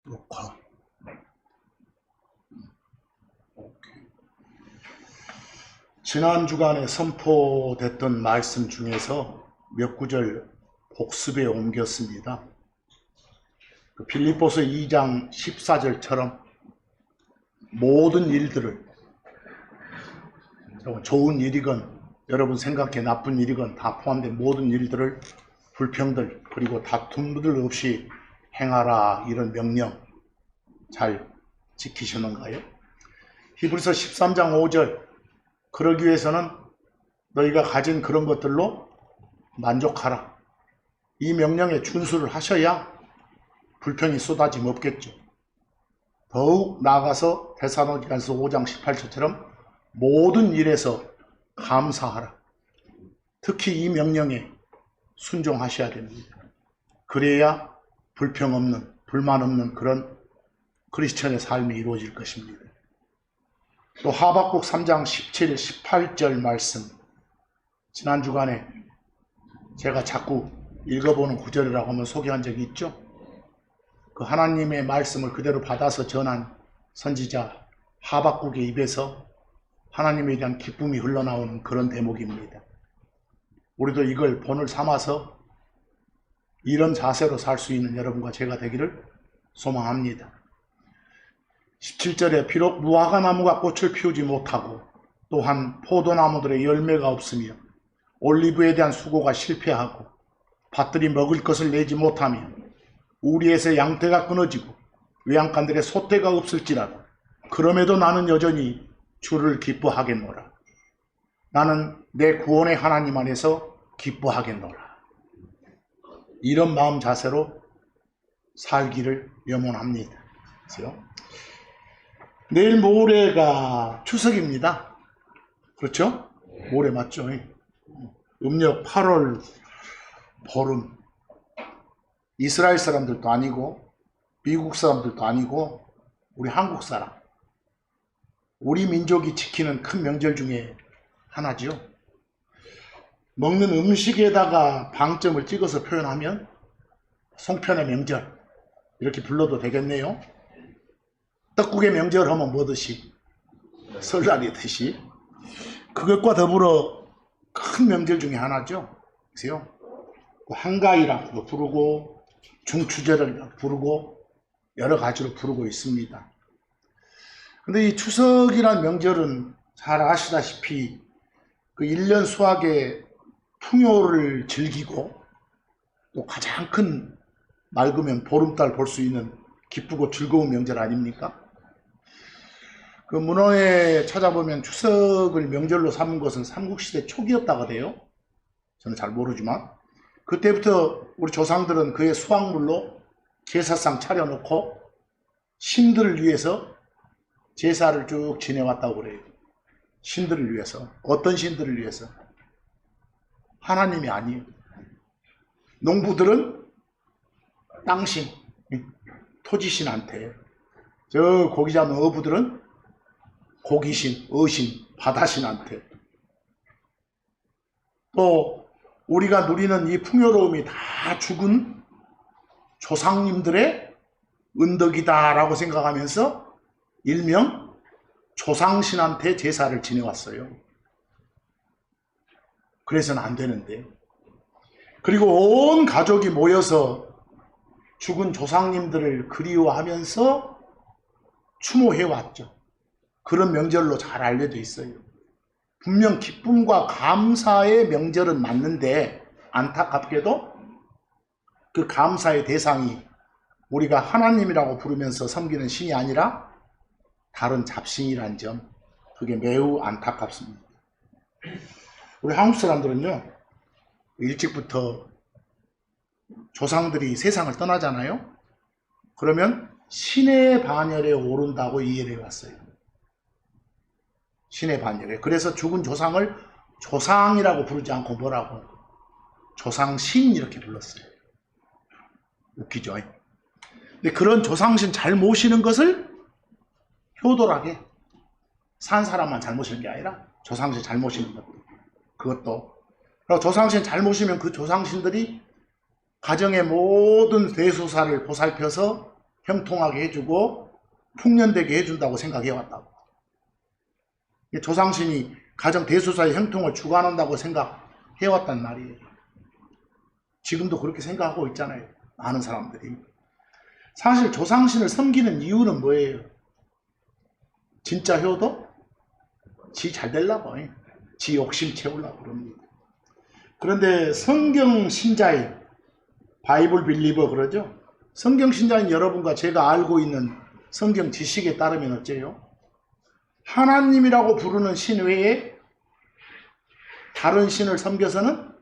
녹화. 오케이. 지난 주간에 선포됐던 말씀 중에서 몇 구절 복습에 옮겼습니다. 빌립보서 2장 14절처럼 모든 일들을, 좋은 일이건 여러분 생각해 나쁜 일이건 다 포함된 모든 일들을 불평들 그리고 다툼들 없이 행하라, 이런 명령 잘 지키시는가요? 히브리서 13장 5절, 그러기 위해서는 너희가 가진 그런 것들로 만족하라. 이 명령에 준수를 하셔야 불평이 쏟아짐 없겠죠. 더욱 나아가서 데살로니가서 5장 18절처럼 모든 일에서 감사하라. 특히 이 명령에 순종하셔야 됩니다. 그래야 불평 없는, 불만 없는 그런 크리스천의 삶이 이루어질 것입니다. 또 하박국 3장 17, 18절 말씀, 지난 주간에 제가 자꾸 읽어보는 구절이라고 하면 소개한 적이 있죠. 그 하나님의 말씀을 그대로 받아서 전한 선지자 하박국의 입에서 하나님에 대한 기쁨이 흘러나오는 그런 대목입니다. 우리도 이걸 본을 삼아서 이런 자세로 살 수 있는 여러분과 제가 되기를 소망합니다. 17절에 비록 무화과 나무가 꽃을 피우지 못하고 또한 포도나무들의 열매가 없으며 올리브에 대한 수고가 실패하고 밭들이 먹을 것을 내지 못하며 우리에서 양떼가 끊어지고 외양간들의 소떼가 없을지라도 그럼에도 나는 여전히 주를 기뻐하겠노라. 나는 내 구원의 하나님 안에서 기뻐하겠노라. 이런 마음 자세로 살기를 염원합니다. 그렇죠? 내일 모레가 추석입니다. 그렇죠? 모레 맞죠? 음력 8월 보름. 이스라엘 사람들도 아니고 미국 사람들도 아니고 우리 한국 사람, 우리 민족이 지키는 큰 명절 중에 하나죠. 먹는 음식에다가 방점을 찍어서 표현하면 송편의 명절 이렇게 불러도 되겠네요. 떡국의 명절 하면 뭐듯이 설날이듯이 그것과 더불어 큰 명절 중에 하나죠. 그래서 한가위라고 부르고 중추절이라고 부르고 여러 가지로 부르고 있습니다. 근데 이 추석이란 명절은 잘 아시다시피 그 1년 수확의 풍요를 즐기고 또 가장 큰 맑으면 보름달 볼 수 있는 기쁘고 즐거운 명절 아닙니까? 그 문헌에 찾아보면 추석을 명절로 삼은 것은 삼국시대 초기였다고 돼요. 저는 잘 모르지만 그때부터 우리 조상들은 그의 수확물로 제사상 차려놓고 신들을 위해서 제사를 쭉 지내왔다고 그래요. 신들을 위해서. 어떤 신들을 위해서? 하나님이 아니에요. 농부들은 땅신, 토지신한테, 저 고기 잡는 어부들은 고기신, 어신, 바다신한테, 또 우리가 누리는 이 풍요로움이 다 죽은 조상님들의 은덕이다라고 생각하면서 일명 조상신한테 제사를 지내왔어요. 그래서는 안 되는데. 그리고 온 가족이 모여서 죽은 조상님들을 그리워하면서 추모해왔죠. 그런 명절로 잘 알려져 있어요. 분명 기쁨과 감사의 명절은 맞는데 안타깝게도 그 감사의 대상이 우리가 하나님이라고 부르면서 섬기는 신이 아니라 다른 잡신이란 점, 그게 매우 안타깝습니다. 우리 한국 사람들은요, 일찍부터 조상들이 세상을 떠나잖아요. 그러면 신의 반열에 오른다고 이해를 해왔어요. 신의 반열에. 그래서 죽은 조상을 조상이라고 부르지 않고 뭐라고? 조상신 이렇게 불렀어요. 웃기죠? 근데 그런 조상신 잘 모시는 것을 효도하게 산 사람만 잘 모시는 게 아니라 조상신 잘 모시는 것, 그것도. 그리고 조상신 잘 모시면 그 조상신들이 가정의 모든 대소사를 보살펴서 형통하게 해주고 풍년되게 해준다고 생각해왔다고. 조상신이 가정 대소사의 형통을 주관한다고 생각해왔단 말이에요. 지금도 그렇게 생각하고 있잖아요. 많은 사람들이. 사실 조상신을 섬기는 이유는 뭐예요? 진짜 효도? 지 잘 되려고, 지 욕심 채우려고 그럽니다. 그런데 성경 신자인, 바이블 빌리버 그러죠? 성경 신자인 여러분과 제가 알고 있는 성경 지식에 따르면 어째요? 하나님이라고 부르는 신 외에 다른 신을 섬겨서는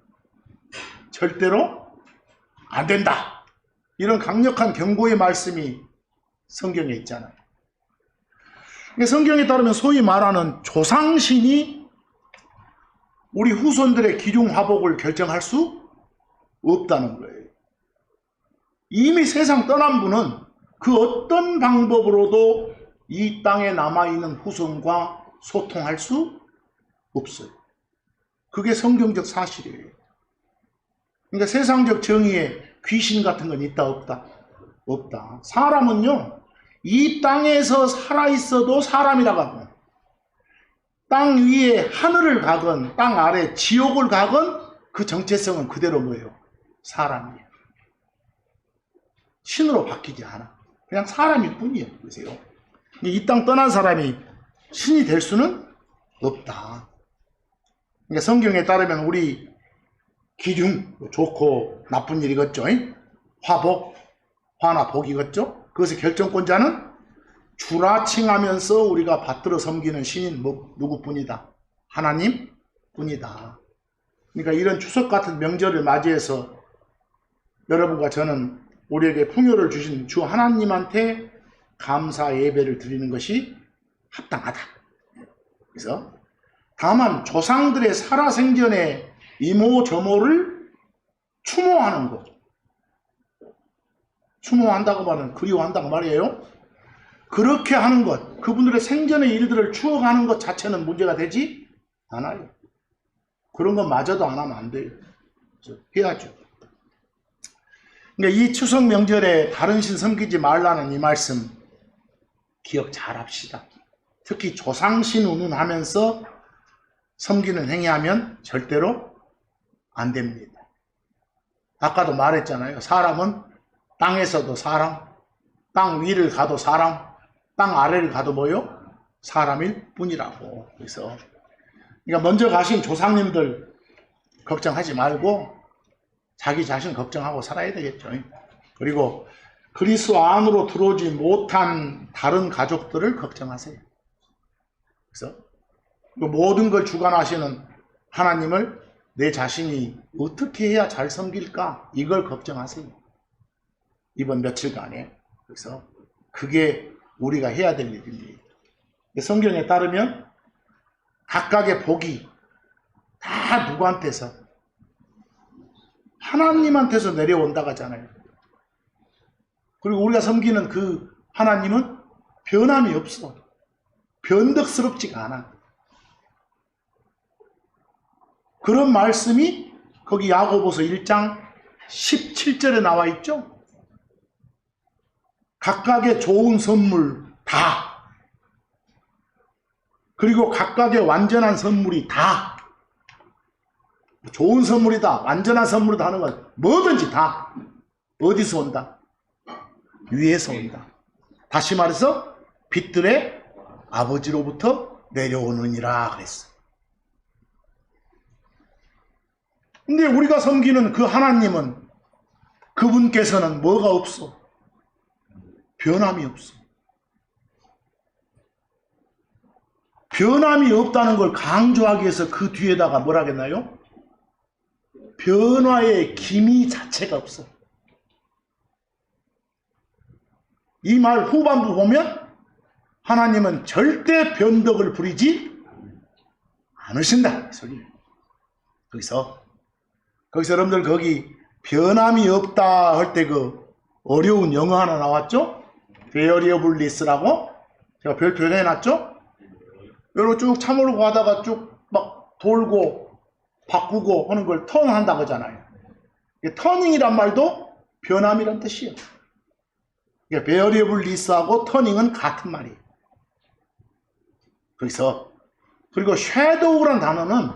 절대로 안 된다. 이런 강력한 경고의 말씀이 성경에 있잖아요. 성경에 따르면 소위 말하는 조상신이 우리 후손들의 기중화복을 결정할 수 없다는 거예요. 이미 세상 떠난 분은 그 어떤 방법으로도 이 땅에 남아있는 후손과 소통할 수 없어요. 그게 성경적 사실이에요. 그러니까 세상적 정의에 귀신 같은 건 있다 없다? 없다. 사람은요, 이 땅에서 살아있어도 사람이라고 하고, 땅 위에 하늘을 가건 땅 아래 지옥을 가건 그 정체성은 그대로 뭐예요? 사람이에요. 신으로 바뀌지 않아. 그냥 사람일 뿐이에요. 보세요. 이 땅 떠난 사람이 신이 될 수는 없다. 그러니까 성경에 따르면 우리 기중, 좋고 나쁜 일이겠죠. 화복, 화나 복이겠죠. 그것의 결정권자는 주라 칭하면서 우리가 받들어 섬기는 신인 누구뿐이다? 하나님 뿐이다. 그러니까 이런 추석 같은 명절을 맞이해서 여러분과 저는 우리에게 풍요를 주신 주 하나님한테 감사 예배를 드리는 것이 합당하다. 그래서 다만 조상들의 살아생전의 이모저모를 추모하는 것, 추모한다고 말하는, 그리워한다고 말이에요. 그렇게 하는 것, 그분들의 생전의 일들을 추억하는 것 자체는 문제가 되지 않아요. 그런 것 마저도 안 하면 안 돼요. 해야죠. 그러니까 이 추석 명절에 다른 신 섬기지 말라는 이 말씀 기억 잘 합시다. 특히 조상신 운운하면서 섬기는 행위하면 절대로 안 됩니다. 아까도 말했잖아요. 사람은 땅에서도 사람, 땅 위를 가도 사람, 땅 아래를 가도 뭐요? 사람일 뿐이라고. 그래서 그러니까 먼저 가신 조상님들 걱정하지 말고 자기 자신 걱정하고 살아야 되겠죠. 그리고 그리스도 안으로 들어오지 못한 다른 가족들을 걱정하세요. 그래서 모든 걸 주관하시는 하나님을 내 자신이 어떻게 해야 잘 섬길까? 이걸 걱정하세요. 이번 며칠간에. 그래서 그게 우리가 해야 될 일입니다. 성경에 따르면 각각의 복이 다 누구한테서? 하나님한테서 내려온다고 하잖아요. 그리고 우리가 섬기는 그 하나님은 변함이 없어. 변덕스럽지가 않아. 그런 말씀이 거기 야고보서 1장 17절에 나와 있죠. 각각의 좋은 선물 다, 그리고 각각의 완전한 선물이 다, 좋은 선물이다, 완전한 선물이다 하는 건 뭐든지 다 어디서 온다? 위에서 온다. 다시 말해서 빛들의 아버지로부터 내려오느니라 그랬어. 근데 우리가 섬기는 그 하나님은, 그분께서는 뭐가 없어? 변함이 없어. 변함이 없다는 걸 강조하기 위해서 그 뒤에다가 뭐라 하겠나요? 변화의 기미 자체가 없어. 이 말 후반부 보면 하나님은 절대 변덕을 부리지 않으신다. 거기서 여러분들 거기 변함이 없다 할 때 그 어려운 영어 하나 나왔죠? variable이라고 제가 별표 해놨죠? 여기로 쭉 참으려고 하다가 쭉 막 돌고 바꾸고 하는 걸 턴한다고 하잖아요. 터닝이란 말도 변함이란 뜻이에요. 그러니까 베어리블리스하고 터닝은 같은 말이에요. 그리고 섀도우란 단어는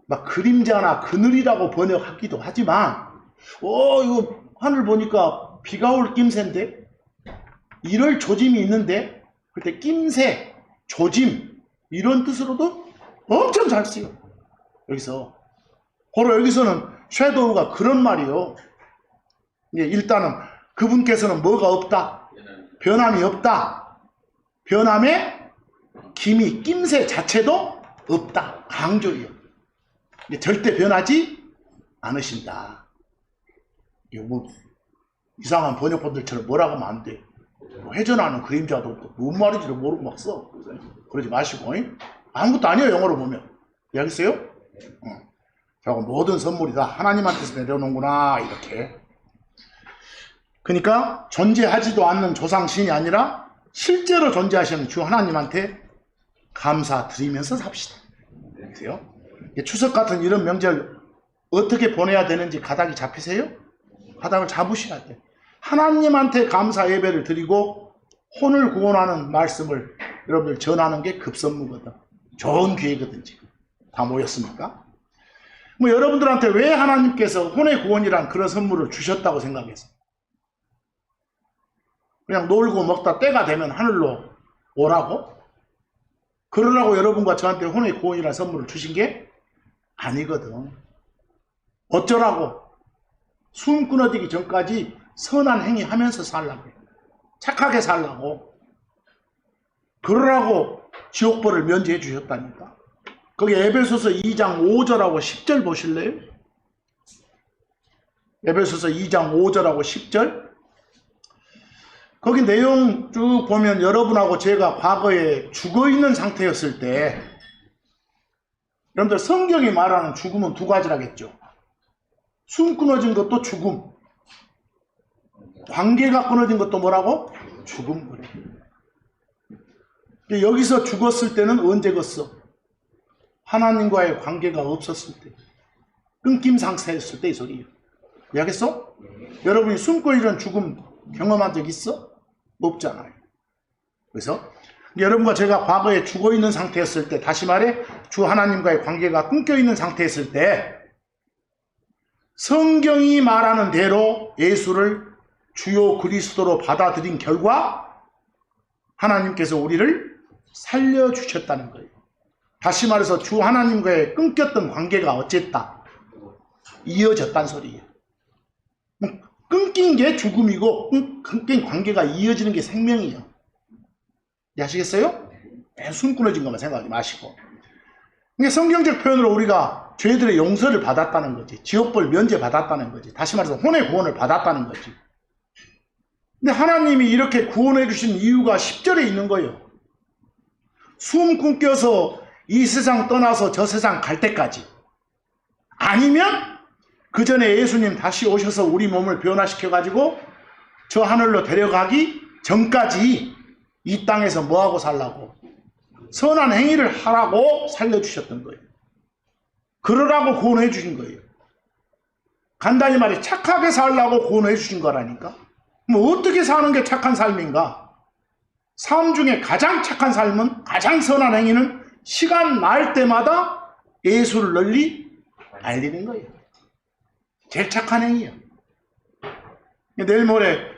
막 그림자나 그늘이라고 번역하기도 하지만 이거 하늘 보니까 비가 올 낌새인데 이럴 조짐이 있는데 그때 낌새, 조짐 이런 뜻으로도 엄청 잘 쓰여. 바로 여기서는 섀도우가 그런 말이요. 일단은 그분께서는 뭐가 없다? 변함이 없다. 변함의 기미, 낌새 자체도 없다. 강조예요. 절대 변하지 않으신다. 뭐 이상한 번역본들처럼 뭐라고 하면 안 돼. 회전하는 그림자도 없고 뭔 말인지도 모르고 막 써. 그러지 마시고. 아무것도 아니에요. 영어로 보면. 이해하겠어요? 저거 모든 선물이 다 하나님한테서 내려오는구나 이렇게. 그러니까 존재하지도 않는 조상신이 아니라 실제로 존재하시는 주 하나님한테 감사드리면서 삽시다. 그래요? 추석 같은 이런 명절 어떻게 보내야 되는지 가닥이 잡히세요? 가닥을 잡으셔야 돼. 하나님한테 감사 예배를 드리고 혼을 구원하는 말씀을 여러분들 전하는 게 급선무거든. 좋은 기회거든. 지금 다 모였습니까? 뭐 여러분들한테 왜 하나님께서 혼의 구원이란 그런 선물을 주셨다고 생각해서 그냥 놀고 먹다 때가 되면 하늘로 오라고? 그러라고 여러분과 저한테 혼의 구원이라는 선물을 주신 게 아니거든. 어쩌라고? 숨 끊어지기 전까지 선한 행위 하면서 살라고. 착하게 살라고. 그러라고 지옥벌을 면제해 주셨다니까. 거기 에베소서 2장 5절하고 10절 보실래요? 에베소서 2장 5절하고 10절. 거기 내용 쭉 보면 여러분하고 제가 과거에 죽어있는 상태였을 때 여러분들 성경이 말하는 죽음은 두 가지라겠죠. 숨 끊어진 것도 죽음. 관계가 끊어진 것도 뭐라고? 죽음. 그래. 여기서 죽었을 때는 언제 걷어? 하나님과의 관계가 없었을 때. 끊김 상태였을 때 이 소리예요. 이해하겠어? 여러분이 숨고 이런 죽음 경험한 적 있어? 없잖아요. 그래서 여러분과 제가 과거에 죽어있는 상태였을 때, 다시 말해 주 하나님과의 관계가 끊겨있는 상태였을 때 성경이 말하는 대로 예수를 주요 그리스도로 받아들인 결과 하나님께서 우리를 살려주셨다는 거예요. 다시 말해서 주 하나님과의 끊겼던 관계가 어쨌다? 이어졌다는 소리예요. 끊긴 게 죽음이고 끊긴 관계가 이어지는 게 생명이에요. 아시겠어요? 숨 끊어진 것만 생각하지 마시고. 이게 성경적 표현으로 우리가 죄들의 용서를 받았다는 거지. 지옥벌 면제 받았다는 거지. 다시 말해서 혼의 구원을 받았다는 거지. 근데 하나님이 이렇게 구원해 주신 이유가 10절에 있는 거예요. 숨 끊겨서 이 세상 떠나서 저 세상 갈 때까지. 아니면 그 전에 예수님 다시 오셔서 우리 몸을 변화시켜가지고 저 하늘로 데려가기 전까지 이 땅에서 뭐하고 살라고? 선한 행위를 하라고 살려주셨던 거예요. 그러라고 구원해 주신 거예요. 간단히 말해 착하게 살라고 구원해 주신 거라니까. 뭐 어떻게 사는 게 착한 삶인가? 삶 중에 가장 착한 삶은, 가장 선한 행위는 시간 날 때마다 예수를 널리 알리는 거예요. 제일 착한 행위예요. 내일 모레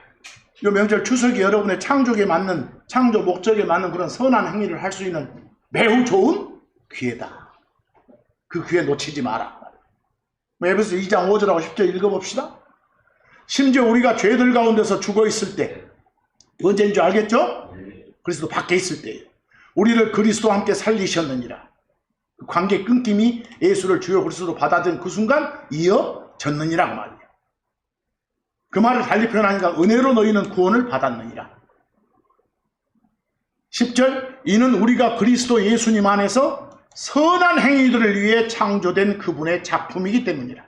이 명절 추석이 여러분의 창조에 맞는, 창조 목적에 맞는 그런 선한 행위를 할 수 있는 매우 좋은 기회다. 그 기회 놓치지 마라. 에베소서 2장 5절하고 10절 읽어봅시다. 심지어 우리가 죄들 가운데서 죽어있을 때, 언제인 줄 알겠죠? 그리스도 밖에 있을 때예요. 우리를 그리스도와 함께 살리셨느니라. 그 관계 끊김이 예수를 주요 그리스도로 받아들인 그 순간 이어졌느니라 그 말이에요. 그 말을 달리 표현하니까 은혜로 너희는 구원을 받았느니라. 10절, 이는 우리가 그리스도 예수님 안에서 선한 행위들을 위해 창조된 그분의 작품이기 때문이라.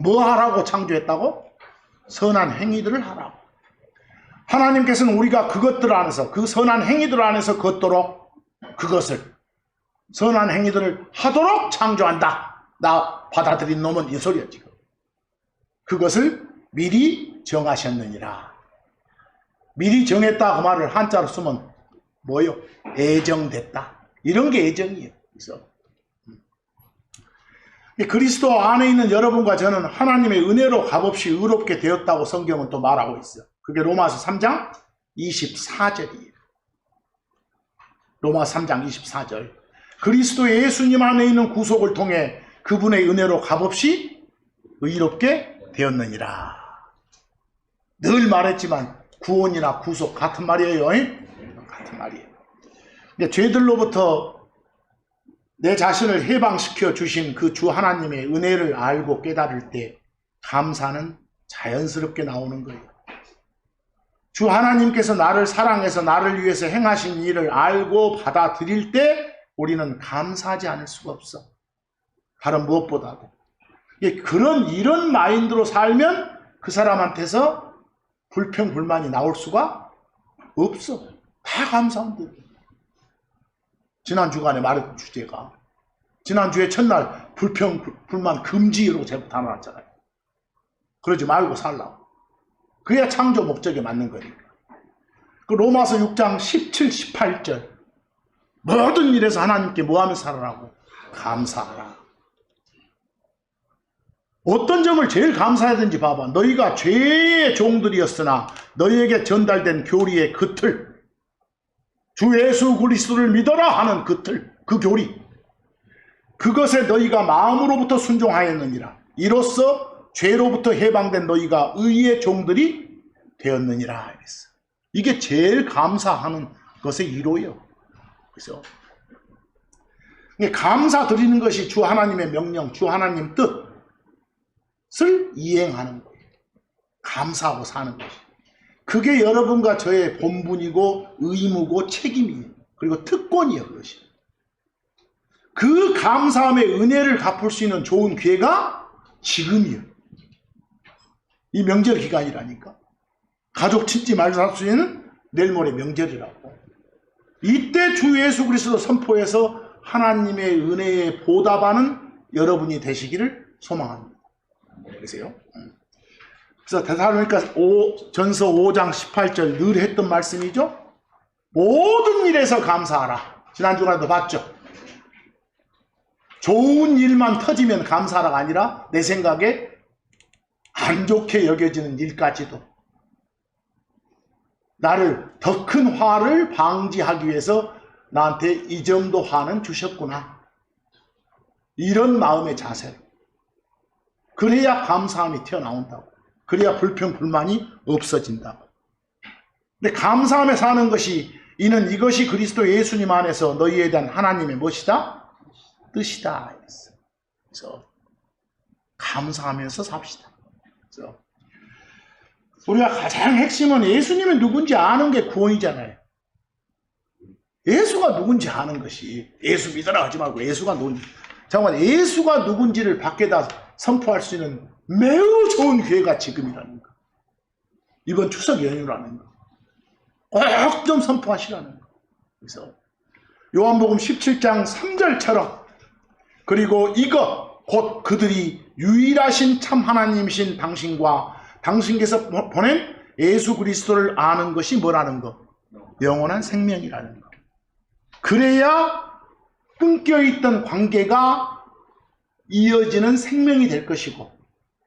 뭐 하라고 창조했다고? 선한 행위들을 하라고. 하나님께서는 우리가 그것들 안에서, 그 선한 행위들 안에서 걷도록, 그것을, 선한 행위들을 하도록 창조한다. 나 받아들인 놈은 이 소리야 지금. 그것을 미리 정하셨느니라. 미리 정했다 그 말을 한자로 쓰면 뭐요? 애정됐다. 이런 게 애정이에요. 그래서 그리스도 안에 있는 여러분과 저는 하나님의 은혜로 값없이 의롭게 되었다고 성경은 또 말하고 있어요. 그게 로마서 3장 24절이에요. 로마서 3장 24절. 그리스도 예수님 안에 있는 구속을 통해 그분의 은혜로 값없이 의롭게 되었느니라. 늘 말했지만 구원이나 구속 같은 말이에요. 같은 말이에요. 근데 죄들로부터 내 자신을 해방시켜 주신 그 주 하나님의 은혜를 알고 깨달을 때 감사는 자연스럽게 나오는 거예요. 주 하나님께서 나를 사랑해서 나를 위해서 행하신 일을 알고 받아들일 때 우리는 감사하지 않을 수가 없어. 다른 무엇보다도. 이런 마인드로 살면 그 사람한테서 불평, 불만이 나올 수가 없어. 다 감사한데. 지난 주간에 말했던 주제가 지난주에 첫날 불평, 불만 금지 이러고 제목 다 나왔잖아요. 그러지 말고 살라고. 그래야 창조 목적에 맞는 거니까. 그 로마서 6장 17, 18절 모든 일에서 하나님께 뭐하며 살아라고? 감사하라. 어떤 점을 제일 감사해야 되는지 봐봐. 너희가 죄의 종들이었으나 너희에게 전달된 교리의 그 틀, 주 예수 그리스도를 믿어라 하는 그 틀, 그 교리, 그것에 너희가 마음으로부터 순종하였느니라. 이로써 죄로부터 해방된 너희가 의의 종들이 되었느니라. 이랬어. 이게 제일 감사하는 것의 이로예요. 그래서 감사 드리는 것이 주 하나님의 명령, 주 하나님 뜻을 이행하는 거예요. 감사하고 사는 것이. 그게 여러분과 저의 본분이고 의무고 책임이에요. 그리고 특권이에요. 그것이. 그 감사함의 은혜를 갚을 수 있는 좋은 기회가 지금이에요. 이 명절 기간이라니까. 가족 친지 말고 살 수 있는 내일 모레 명절이라고. 이때 주 예수 그리스도 선포해서 하나님의 은혜에 보답하는 여러분이 되시기를 소망합니다. 그러세요? 그래서 데살로니가 전서 5장 18절 늘 했던 말씀이죠. 모든 일에서 감사하라. 지난주간에도 봤죠. 좋은 일만 터지면 감사하라가 아니라 내 생각에 안 좋게 여겨지는 일까지도 나를 더 큰 화를 방지하기 위해서 나한테 이 정도 화는 주셨구나. 이런 마음의 자세로. 그래야 감사함이 튀어나온다고. 그래야 불평, 불만이 없어진다고. 근데 감사함에 사는 것이 이는 이것이 그리스도 예수님 안에서 너희에 대한 하나님의 무엇이다? 뜻이다. 그래서 감사하면서 삽시다. 그래서 우리가 가장 핵심은 예수님이 누군지 아는 게 구원이잖아요. 예수가 누군지 아는 것이, 예수 믿어라 하지 말고 예수가 누군지. 잠깐만, 예수가 누군지를 밖에다 선포할 수 있는 매우 좋은 기회가 지금이라는 거. 이번 추석 연휴라는 거. 꼭 좀 선포하시라는 거. 그래서 요한복음 17장 3절처럼 그리고 이것 곧 그들이 유일하신 참 하나님이신 당신과 당신께서 보낸 예수 그리스도를 아는 것이 뭐라는 거? 영원한 생명이라는 거. 그래야 끊겨있던 관계가 이어지는 생명이 될 것이고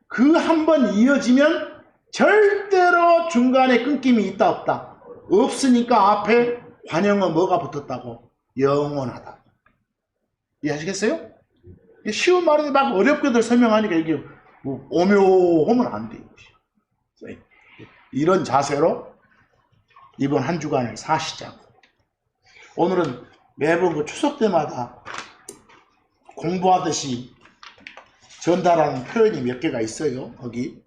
그 한 번 이어지면 절대로 중간에 끊김이 있다 없다. 없으니까 앞에 관영어 뭐가 붙었다고? 영원하다. 이해하시겠어요? 쉬운 말인데 막 어렵게들 설명하니까 이게 뭐 오묘하면 안 돼요. 이런 자세로 이번 한 주간을 사시자고. 오늘은 매번 그 추석 때마다 공부하듯이 전달하는 표현이 몇 개가 있어요. 거기.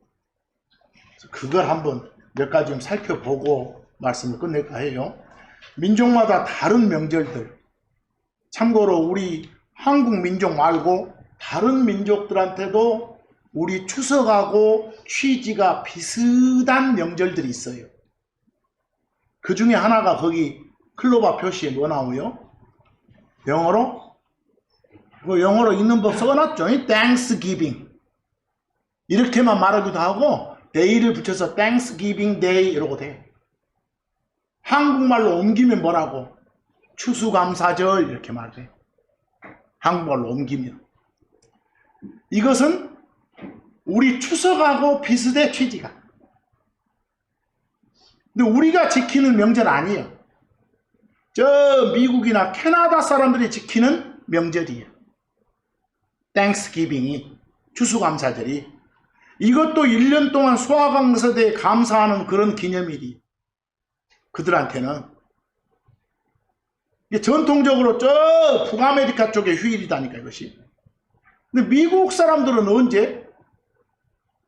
그걸 한번 몇 가지 좀 살펴보고 말씀을 끝낼까 해요. 민족마다 다른 명절들. 참고로 우리 한국 민족 말고 다른 민족들한테도 우리 추석하고 취지가 비슷한 명절들이 있어요. 그 중에 하나가 거기 클로바 표시에 뭐 나오요? 영어로? 영어로 있는 법 써놨죠. Thanksgiving. 이렇게만 말하기도 하고 데이를 붙여서 Thanksgiving Day 이러고 돼. 한국말로 옮기면 뭐라고? 추수감사절 이렇게 말해. 한국말로 옮기면. 이것은 우리 추석하고 비슷해 취지가. 근데 우리가 지키는 명절 아니에요. 저 미국이나 캐나다 사람들이 지키는 명절이에요. 땡스기빙이, 추수감사절이. 이것도 1년 동안 수확강사대에 감사하는 그런 기념일이 그들한테는 이게 전통적으로 저 북아메리카 쪽의 휴일이다니까 이것이. 근데 미국 사람들은 언제?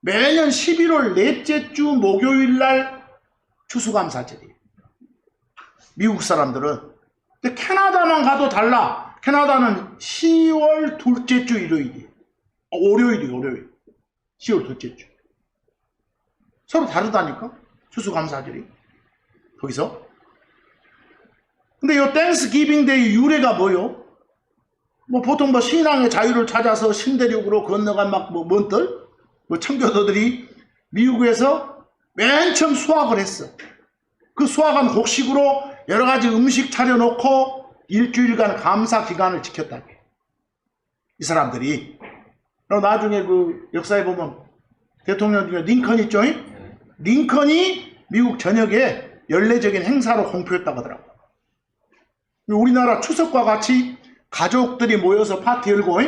매년 11월 넷째 주 목요일 날 추수감사절이에요. 미국 사람들은. 근데 캐나다만 가도 달라. 캐나다는 10월 둘째 주 일요일이에요. 월요일이에요, 월요일. 10월 둘째 주. 서로 다르다니까? 추수감사절이. 거기서. 근데 이 땡스기빙 데이 유래가 뭐요? 뭐 보통 뭐 신앙의 자유를 찾아서 신대륙으로 건너간 막 뭐 뭔들? 뭐 청교도들이 미국에서 맨 처음 수확을 했어. 그 수확한 곡식으로 여러 가지 음식 차려놓고 일주일간 감사 기간을 지켰다. 이 사람들이. 그리고 나중에 그 역사에 보면 대통령 중에 링컨 있죠? 링컨이 미국 전역에 연례적인 행사로 공표했다고 하더라고. 우리나라 추석과 같이 가족들이 모여서 파티 열고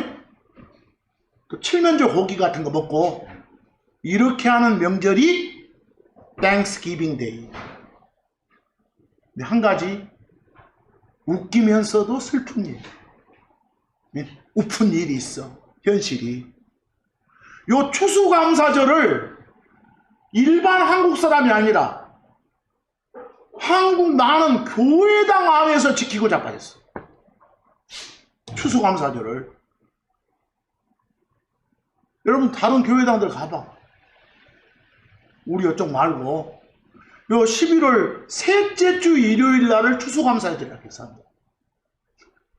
그 칠면조 고기 같은 거 먹고 이렇게 하는 명절이 땡스기빙 데이. 근데 한 가지 웃기면서도 슬픈 일, 우픈 일이 있어. 현실이. 요 추수감사절을 일반 한국 사람이 아니라 한국 나는 교회당 안에서 지키고 자빠졌어. 추수감사절을. 여러분 다른 교회당들 가봐. 우리 이쪽 말고 요 11월 셋째 주 일요일 날을 추수감사절이라고 해서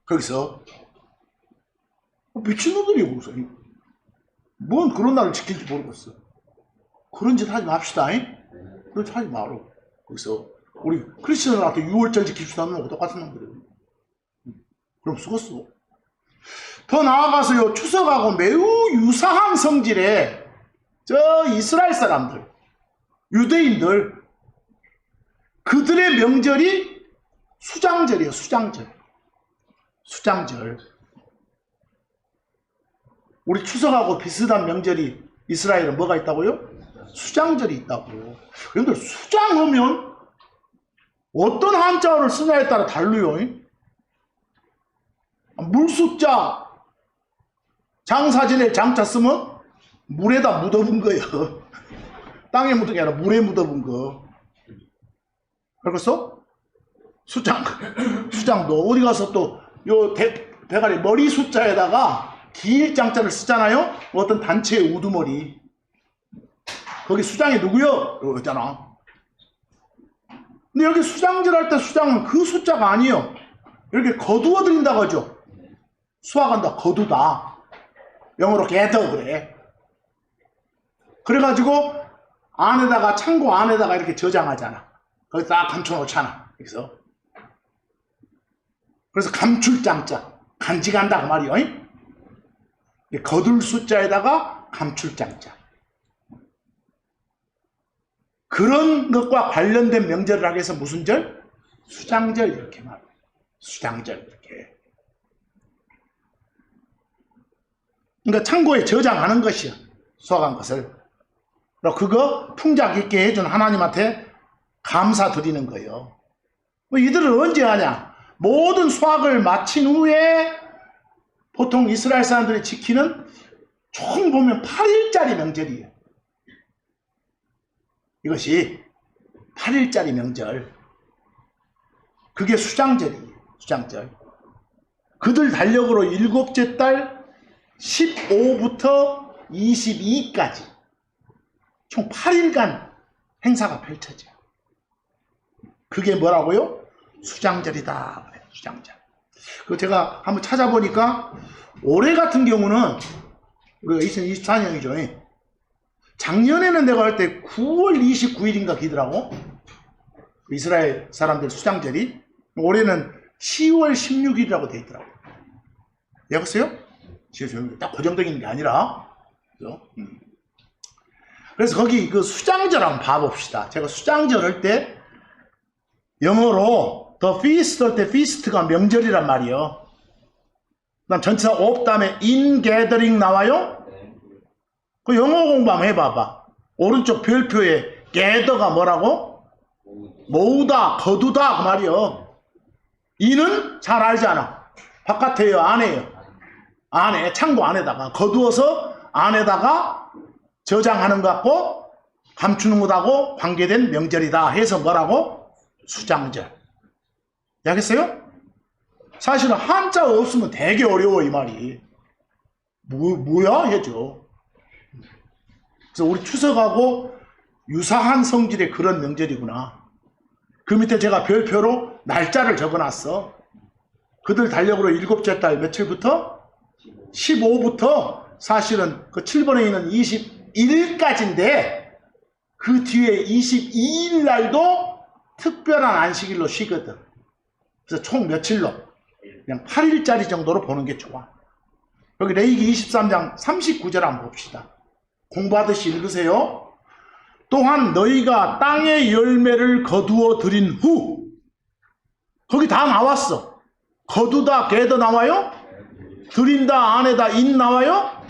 거기서 미친놈들이 무서. 뭔 그런 날을 지킬지 모르겠어. 그런 짓 하지 맙시다. 그런 짓 하지 마라. 거기서 우리 크리스천들한테 6월절 지킵시다 하는 거 똑같은 놈들이에요. 그럼 쓰겄어. 더 나아가서 요 추석하고 매우 유사한 성질의 저 이스라엘 사람들, 유대인들, 그들의 명절이 수장절이에요. 수장절. 수장절. 우리 추석하고 비슷한 명절이 이스라엘은 뭐가 있다고요? 수장절이 있다고. 그런데 수장하면 어떤 한자어를 쓰냐에 따라 다르요. 물숫자, 장사진에 장자 쓰면 물에다 묻어본 거예요. 땅에 묻은 게 아니라 물에 묻어본 거. 그래서 수장도 어디 가서 또 요 대가리 머리 숫자에다가 길 장자를 쓰잖아요. 어떤 단체의 우두머리. 거기 수장이 누구요? 그러잖아. 근데 여기 수장질 할 때 수장은 그 숫자가 아니에요. 이렇게 거두어 드린다고 하죠. 수확한다, 거두다. 영어로 gather 그래. 그래가지고 안에다가, 창고 안에다가 이렇게 저장하잖아. 거기 딱 감춰놓잖아. 그래서 감출장자. 간직한다 그 말이요. 거둘 숫자에다가 감출장자. 그런 것과 관련된 명절을 하기 위해서 무슨 절? 수장절 이렇게 말해요. 수장절 이렇게. 그러니까 창고에 저장하는 것이요. 수확한 것을. 그리고 그거 풍작 있게 해준 하나님한테 감사드리는 거예요. 이들은 언제 하냐? 모든 수확을 마친 후에 보통 이스라엘 사람들이 지키는 총 보면 8일짜리 명절이에요. 이것이 8일짜리 명절. 그게 수장절이에요. 수장절. 그들 달력으로 7째 달 15부터 22까지 총 8일간 행사가 펼쳐져요. 그게 뭐라고요? 수장절이다. 그래요. 수장절. 그 제가 한번 찾아보니까 올해 같은 경우는 우리가 2024년이죠. 작년에는 내가 할 때 9월 29일인가 기더라고. 이스라엘 사람들 수장절이 올해는 10월 16일이라고 되어 있더라고요. 여보세요? 딱 고정적인 게 아니라. 그래서 거기 그 수장절 한번 봐봅시다. 제가 수장절 할 때 영어로 The feast 할 때 feast가 명절이란 말이에요. 그다음 전치사 of 다음에 in gathering 나와요? 그 영어 공부 한번 해봐봐. 오른쪽 별표에 gather가 뭐라고? 모으다, 거두다 그 말이요. in은 잘 알잖아. 바깥에요, 안에요? 안에, 창고 안에다가 거두어서 안에다가 저장하는 것 같고 감추는 것하고 관계된 명절이다 해서 뭐라고? 수장절. 알겠어요? 사실은 한자 없으면 되게 어려워 이 말이. 뭐야? 해줘. 그래서 우리 추석하고 유사한 성질의 그런 명절이구나. 그 밑에 제가 별표로 날짜를 적어놨어. 그들 달력으로 일곱째 달 며칠부터? 15부터 사실은 그 7번에 있는 21일까지인데 그 뒤에 22일 날도 특별한 안식일로 쉬거든. 그래서 총 며칠로? 그냥 8일짜리 정도로 보는 게 좋아. 여기 레위기 23장 39절 한번 봅시다. 공부하듯이 읽으세요. 또한 너희가 땅의 열매를 거두어 들인 후, 거기 다 나왔어. 거두다, 겟더 나와요? 들인다, 안에다, 인 나와요?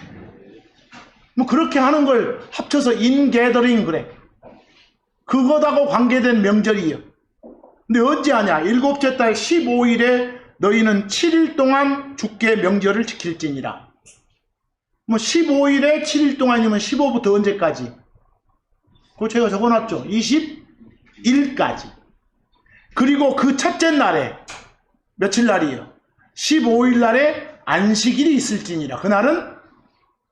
뭐 그렇게 하는 걸 합쳐서 인게더링 그래. 그것하고 관계된 명절이에요. 근데 언제 하냐? 일곱째 달 15일에 너희는 7일 동안 주께 명절을 지킬지니라. 뭐 15일에 7일 동안이면 15부터 언제까지? 그거 제가 적어놨죠. 21일까지. 그리고 그 첫째 날에 며칠 날이에요? 15일 날에 안식일이 있을지니라. 그날은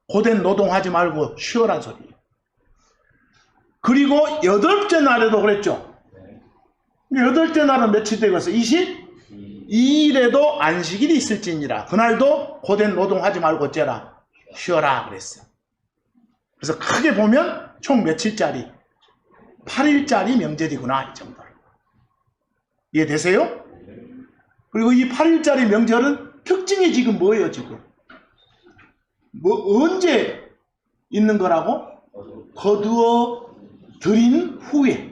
고된 노동하지 말고 쉬어란 소리예요. 그리고 여덟째 날에도 그랬죠. 여덟째 날은 며칠 되겠어? 22일에도 안식일이 있을지니라. 그날도 고된 노동하지 말고 어째라? 쉬어라 그랬어. 그래서 크게 보면 총 며칠짜리? 8일짜리 명절이구나 이 정도로. 이해되세요? 그리고 이 8일짜리 명절은 특징이 지금 뭐예요 지금? 뭐 언제 있는 거라고? 거두어 들인 후에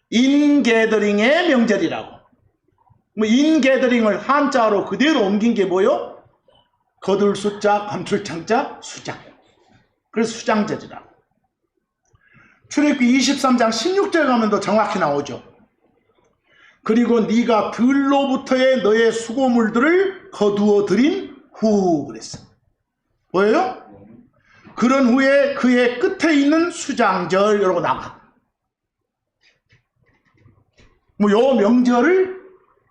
인게더링의 명절이라고. 뭐 인게더링을 한자로 그대로 옮긴 게 뭐요? 거둘 숫자, 감출 창자, 수장. 그래서 수장절이라고. 출애굽기 23장 16절 가면 더 정확히 나오죠. 그리고 네가 들로부터의 너의 수고물들을 거두어 들인 후 그랬어. 뭐예요? 그런 후에 그의 끝에 있는 수장절 이러고 나가. 뭐 요 명절을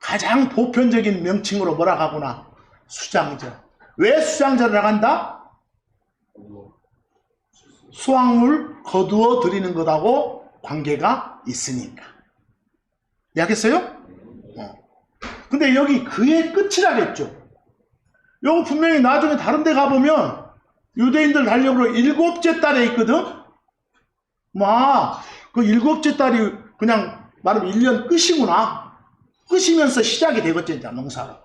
가장 보편적인 명칭으로 뭐라 하구나? 수장절. 왜 수장절을 나간다? 수확물 거두어 드리는 것하고 관계가 있으니까. 이해하겠어요? 근데 여기 그의 끝이라겠죠. 요거 분명히 나중에 다른 데 가보면 유대인들 달력으로 일곱째 달에 있거든? 그 일곱째 달이 그냥 말하면 1년 끝이구나. 끝이면서 시작이 되겠지, 이제 농사로.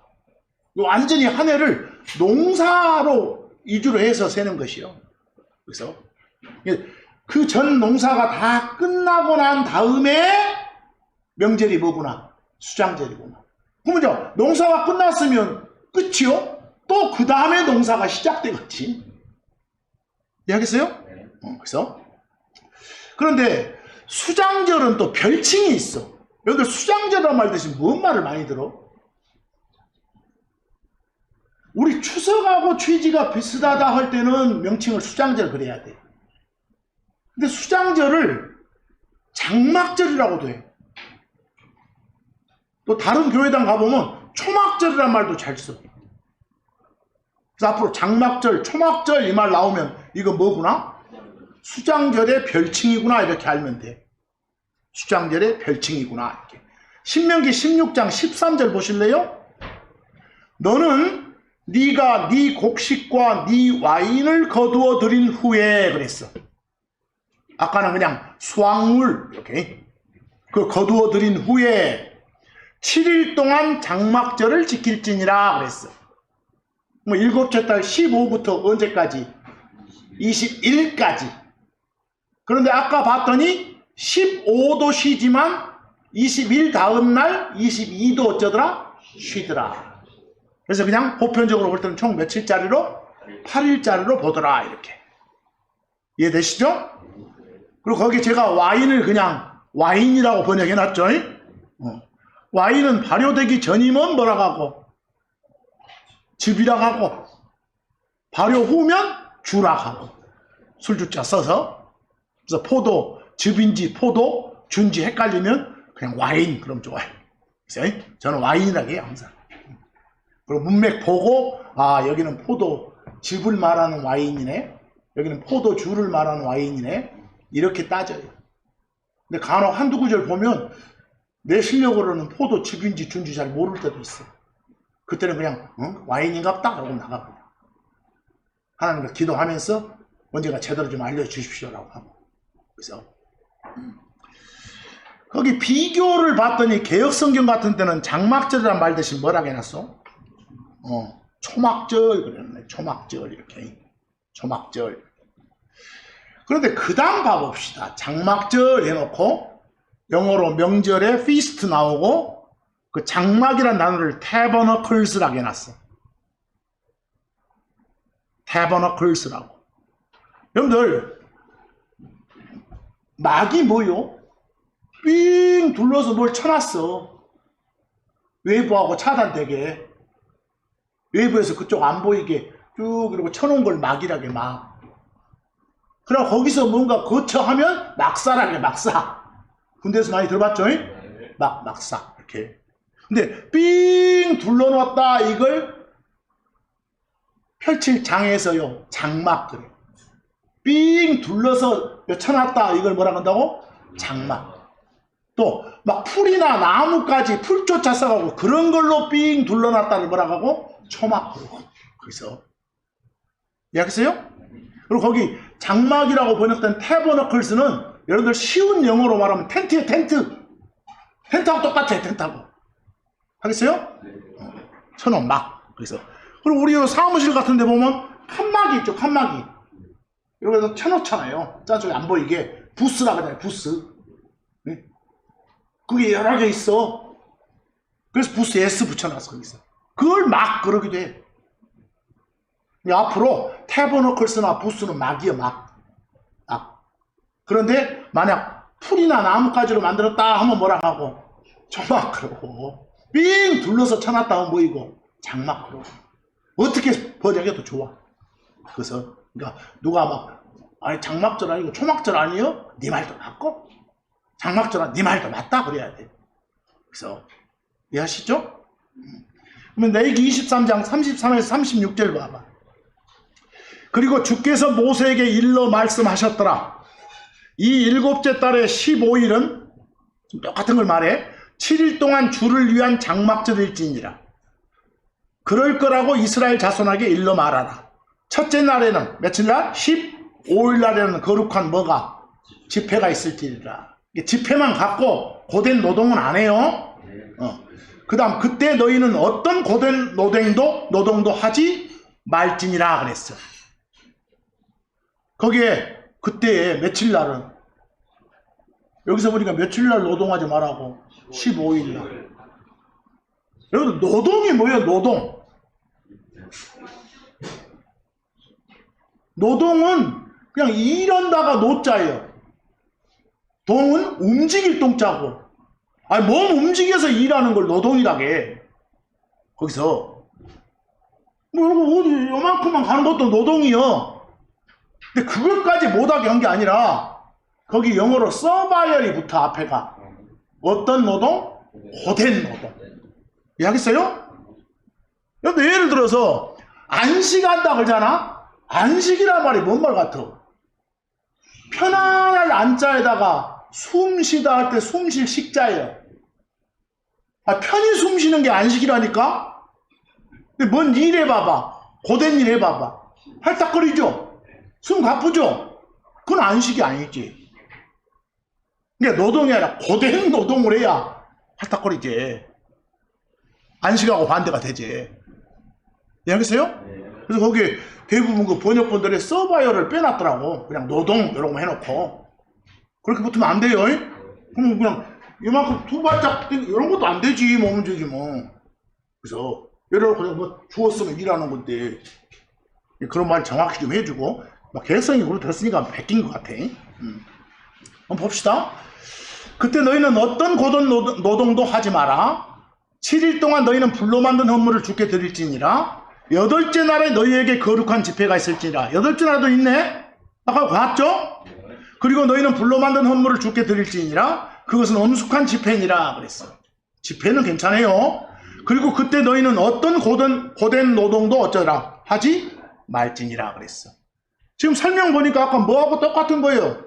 완전히 한 해를 농사로 이주로 해서 세는 것이요. 그래서 그 전 농사가 다 끝나고 난 다음에 명절이 뭐구나? 수장절이구나. 그러면 농사가 끝났으면 끝이요? 또 그 다음에 농사가 시작되겠지. 이해하겠어요? 그래서 그런데 수장절은 또 별칭이 있어. 여러분들 수장절이라는 말 대신 뭔 말을 많이 들어? 우리 추석하고 취지가 비슷하다 할 때는 명칭을 수장절 그래야 돼. 근데 수장절을 장막절이라고도 해. 또 다른 교회당 가보면 초막절이라는 말도 잘 써. 그래서 앞으로 장막절, 초막절 이 말 나오면 이거 뭐구나? 수장절의 별칭이구나 이렇게 알면 돼. 수장절의 별칭이구나 이렇게. 신명기 16장 13절 보실래요? 너는 네가 네 곡식과 네 와인을 거두어 들인 후에 그랬어. 아까는 그냥 수확물 이렇게. 그 거두어 들인 후에 7일 동안 장막절을 지킬지니라 그랬어. 뭐 일곱째 달 15부터 언제까지? 21일까지. 그런데 아까 봤더니 15도 쉬지만 20일 다음 날 22도 어쩌더라? 쉬더라. 그래서 그냥 보편적으로 볼 때는 총 며칠짜리로? 8일짜리로 보더라. 이렇게. 이해되시죠? 그리고 거기 제가 와인을 그냥 와인이라고 번역해놨죠. 와인은 발효되기 전이면 뭐라고 하고? 즙이라고 하고, 발효 후면 주라고 하고, 술주자 써서. 그래서 포도, 즙인지 포도, 준지 헷갈리면 그냥 와인, 그럼 좋아요. 그래서 저는 와인이라고 해요, 항상. 그리고 문맥 보고, 아, 여기는 포도 즙을 말하는 와인이네. 여기는 포도 주를 말하는 와인이네. 이렇게 따져요. 근데 간혹 한두 구절 보면 내 실력으로는 포도 즙인지 준지 잘 모를 때도 있어. 그때는 그냥 와인인갑다 하고 나가고 하나님과 기도하면서 언제가 제대로 좀 알려주십시오라고 하고. 그래서 거기 비교를 봤더니 개역성경 같은 때는 장막절이란 말 대신 뭐라고 해놨어? 초막절 그랬네. 초막절 이렇게. 초막절. 그런데 그 다음 봐봅시다. 장막절 해놓고 영어로 명절에 feast 나오고 그 장막이라는 단어를 tabernacles라고 해놨어. tabernacles라고. 여러분들 막이 뭐요? 삥 둘러서 뭘 쳐놨어. 외부하고 차단되게. 외부에서 그쪽 안 보이게 쭉 이러고 쳐놓은 걸 막이라고 해. 막. 그럼 거기서 뭔가 거쳐하면 막사라게 막사. 군대에서 많이 들어봤죠? 막사 이렇게. 근데 삥 둘러놨다 이걸 펼칠 장에서요 장막 그래. 삥 둘러서 쳐놨다 이걸 뭐라 한다고? 장막. 또 막 풀이나 나무까지 풀 쫓아서가고 그런 걸로 삥 둘러놨다를 뭐라 하고? 초막 그러고. 그래서 이해하겠어요? 그리고 거기 장막이라고 번역된 태버너클스는 여러분들 쉬운 영어로 말하면 텐트에 텐트. 텐트하고 똑같아. 텐트하고. 하겠어요? 천원 막. 그래서 그리고 우리 사무실 같은 데 보면 칸막이 있죠. 칸막이. 이렇게 해서 쳐놓잖아요. 저쪽에 안 보이게. 부스라고 하잖아요. 부스. 네? 그게 여러 개 있어. 그래서 부스 S 붙여놨어. 거기서. 그걸 막 그러기도 해. 앞으로 태버너클스나 부스는 막이야. 막. 그런데 만약 풀이나 나무가지로 만들었다 하면 뭐라 하고? 초막 그러고. 삥 둘러서 쳐놨다 하면 뭐이고? 장막 그러고. 어떻게 번역해도 좋아. 그래서 그러니까 누가 막 아니 장막절 아니고 초막절 아니요? 네 말도 맞고 장막절 아니 네 말도 맞다 그래야 돼. 그래서 이해하시죠? 그러면 레위기 23장 33에서 36절 봐봐. 그리고 주께서 모세에게 일러 말씀하셨더라. 이 일곱째 달의 15일은 똑같은 걸 말해. 7일 동안 주를 위한 장막절일지니라. 그럴 거라고 이스라엘 자손에게 일러 말하라. 첫째 날에는 며칠 날? 15일 날에는 거룩한 뭐가? 집회가 있을지니라. 집회만 갖고 고된 노동은 안 해요. 그 다음 그때 너희는 어떤 고된 노동도 하지 말지니라 그랬어. 거기에 그때 며칠 날은 여기서 보니까 며칠 날 노동하지 말라고 15일 날. 여러분 노동이 뭐예요? 노동. 노동은 그냥 일한다가 노자예요. 동은 움직일 동자고. 아니 몸 움직여서 일하는 걸 노동이라고 해. 거기서 뭐 어디 요만큼만 가는 것도 노동이요. 근데 그것까지 못하게 한 게 아니라 거기 영어로 서바이얼이 붙어 앞에가. 어떤 노동? 고된 노동. 이해하겠어요? 근데 예를 들어서 안식한다 그러잖아? 안식이란 말이 뭔 말 같아? 편안할 안자에다가 숨 쉬다 할 때 숨 쉴 식자예요. 편히 숨 쉬는 게 안식이라니까? 근데 뭔 일 해봐봐. 고된 일 해봐봐. 팔딱거리죠? 숨 가쁘죠? 그건 안식이 아니지. 그러니까 노동이 아니라 고된 노동을 해야 할딱거리지. 안식하고 반대가 되지. 이해하겠어요? 그래서 거기에 대부분 그 번역본들의 서바이어를 빼놨더라고. 그냥 노동 이런 거 해놓고. 그렇게 붙으면 안 돼요. 그럼 그냥 이만큼 두 발짝 이런 것도 안 되지. 뭐 문제지 뭐. 그래서 예를 들어 그냥 뭐 주었으면 일하는 건데 그런 말 정확히 좀 해주고 막 개성이 그렇게 됐으니까 베낀 것 같아. 한번 봅시다. 그때 너희는 어떤 고된 노동도 하지 마라. 7일 동안 너희는 불로 만든 헌물을 주께 드릴지니라. 8째 날에 너희에게 거룩한 집회가 있을지니라. 8째 날도 있네. 아까 봤죠? 그리고 너희는 불로 만든 헌물을 주께 드릴지니라. 그것은 엄숙한 집회니라 그랬어. 집회는 괜찮아요. 그리고 그때 너희는 어떤 고된 노동도 어쩌라 하지 말지니라 그랬어. 지금 설명 보니까 아까 뭐하고 똑같은 거예요.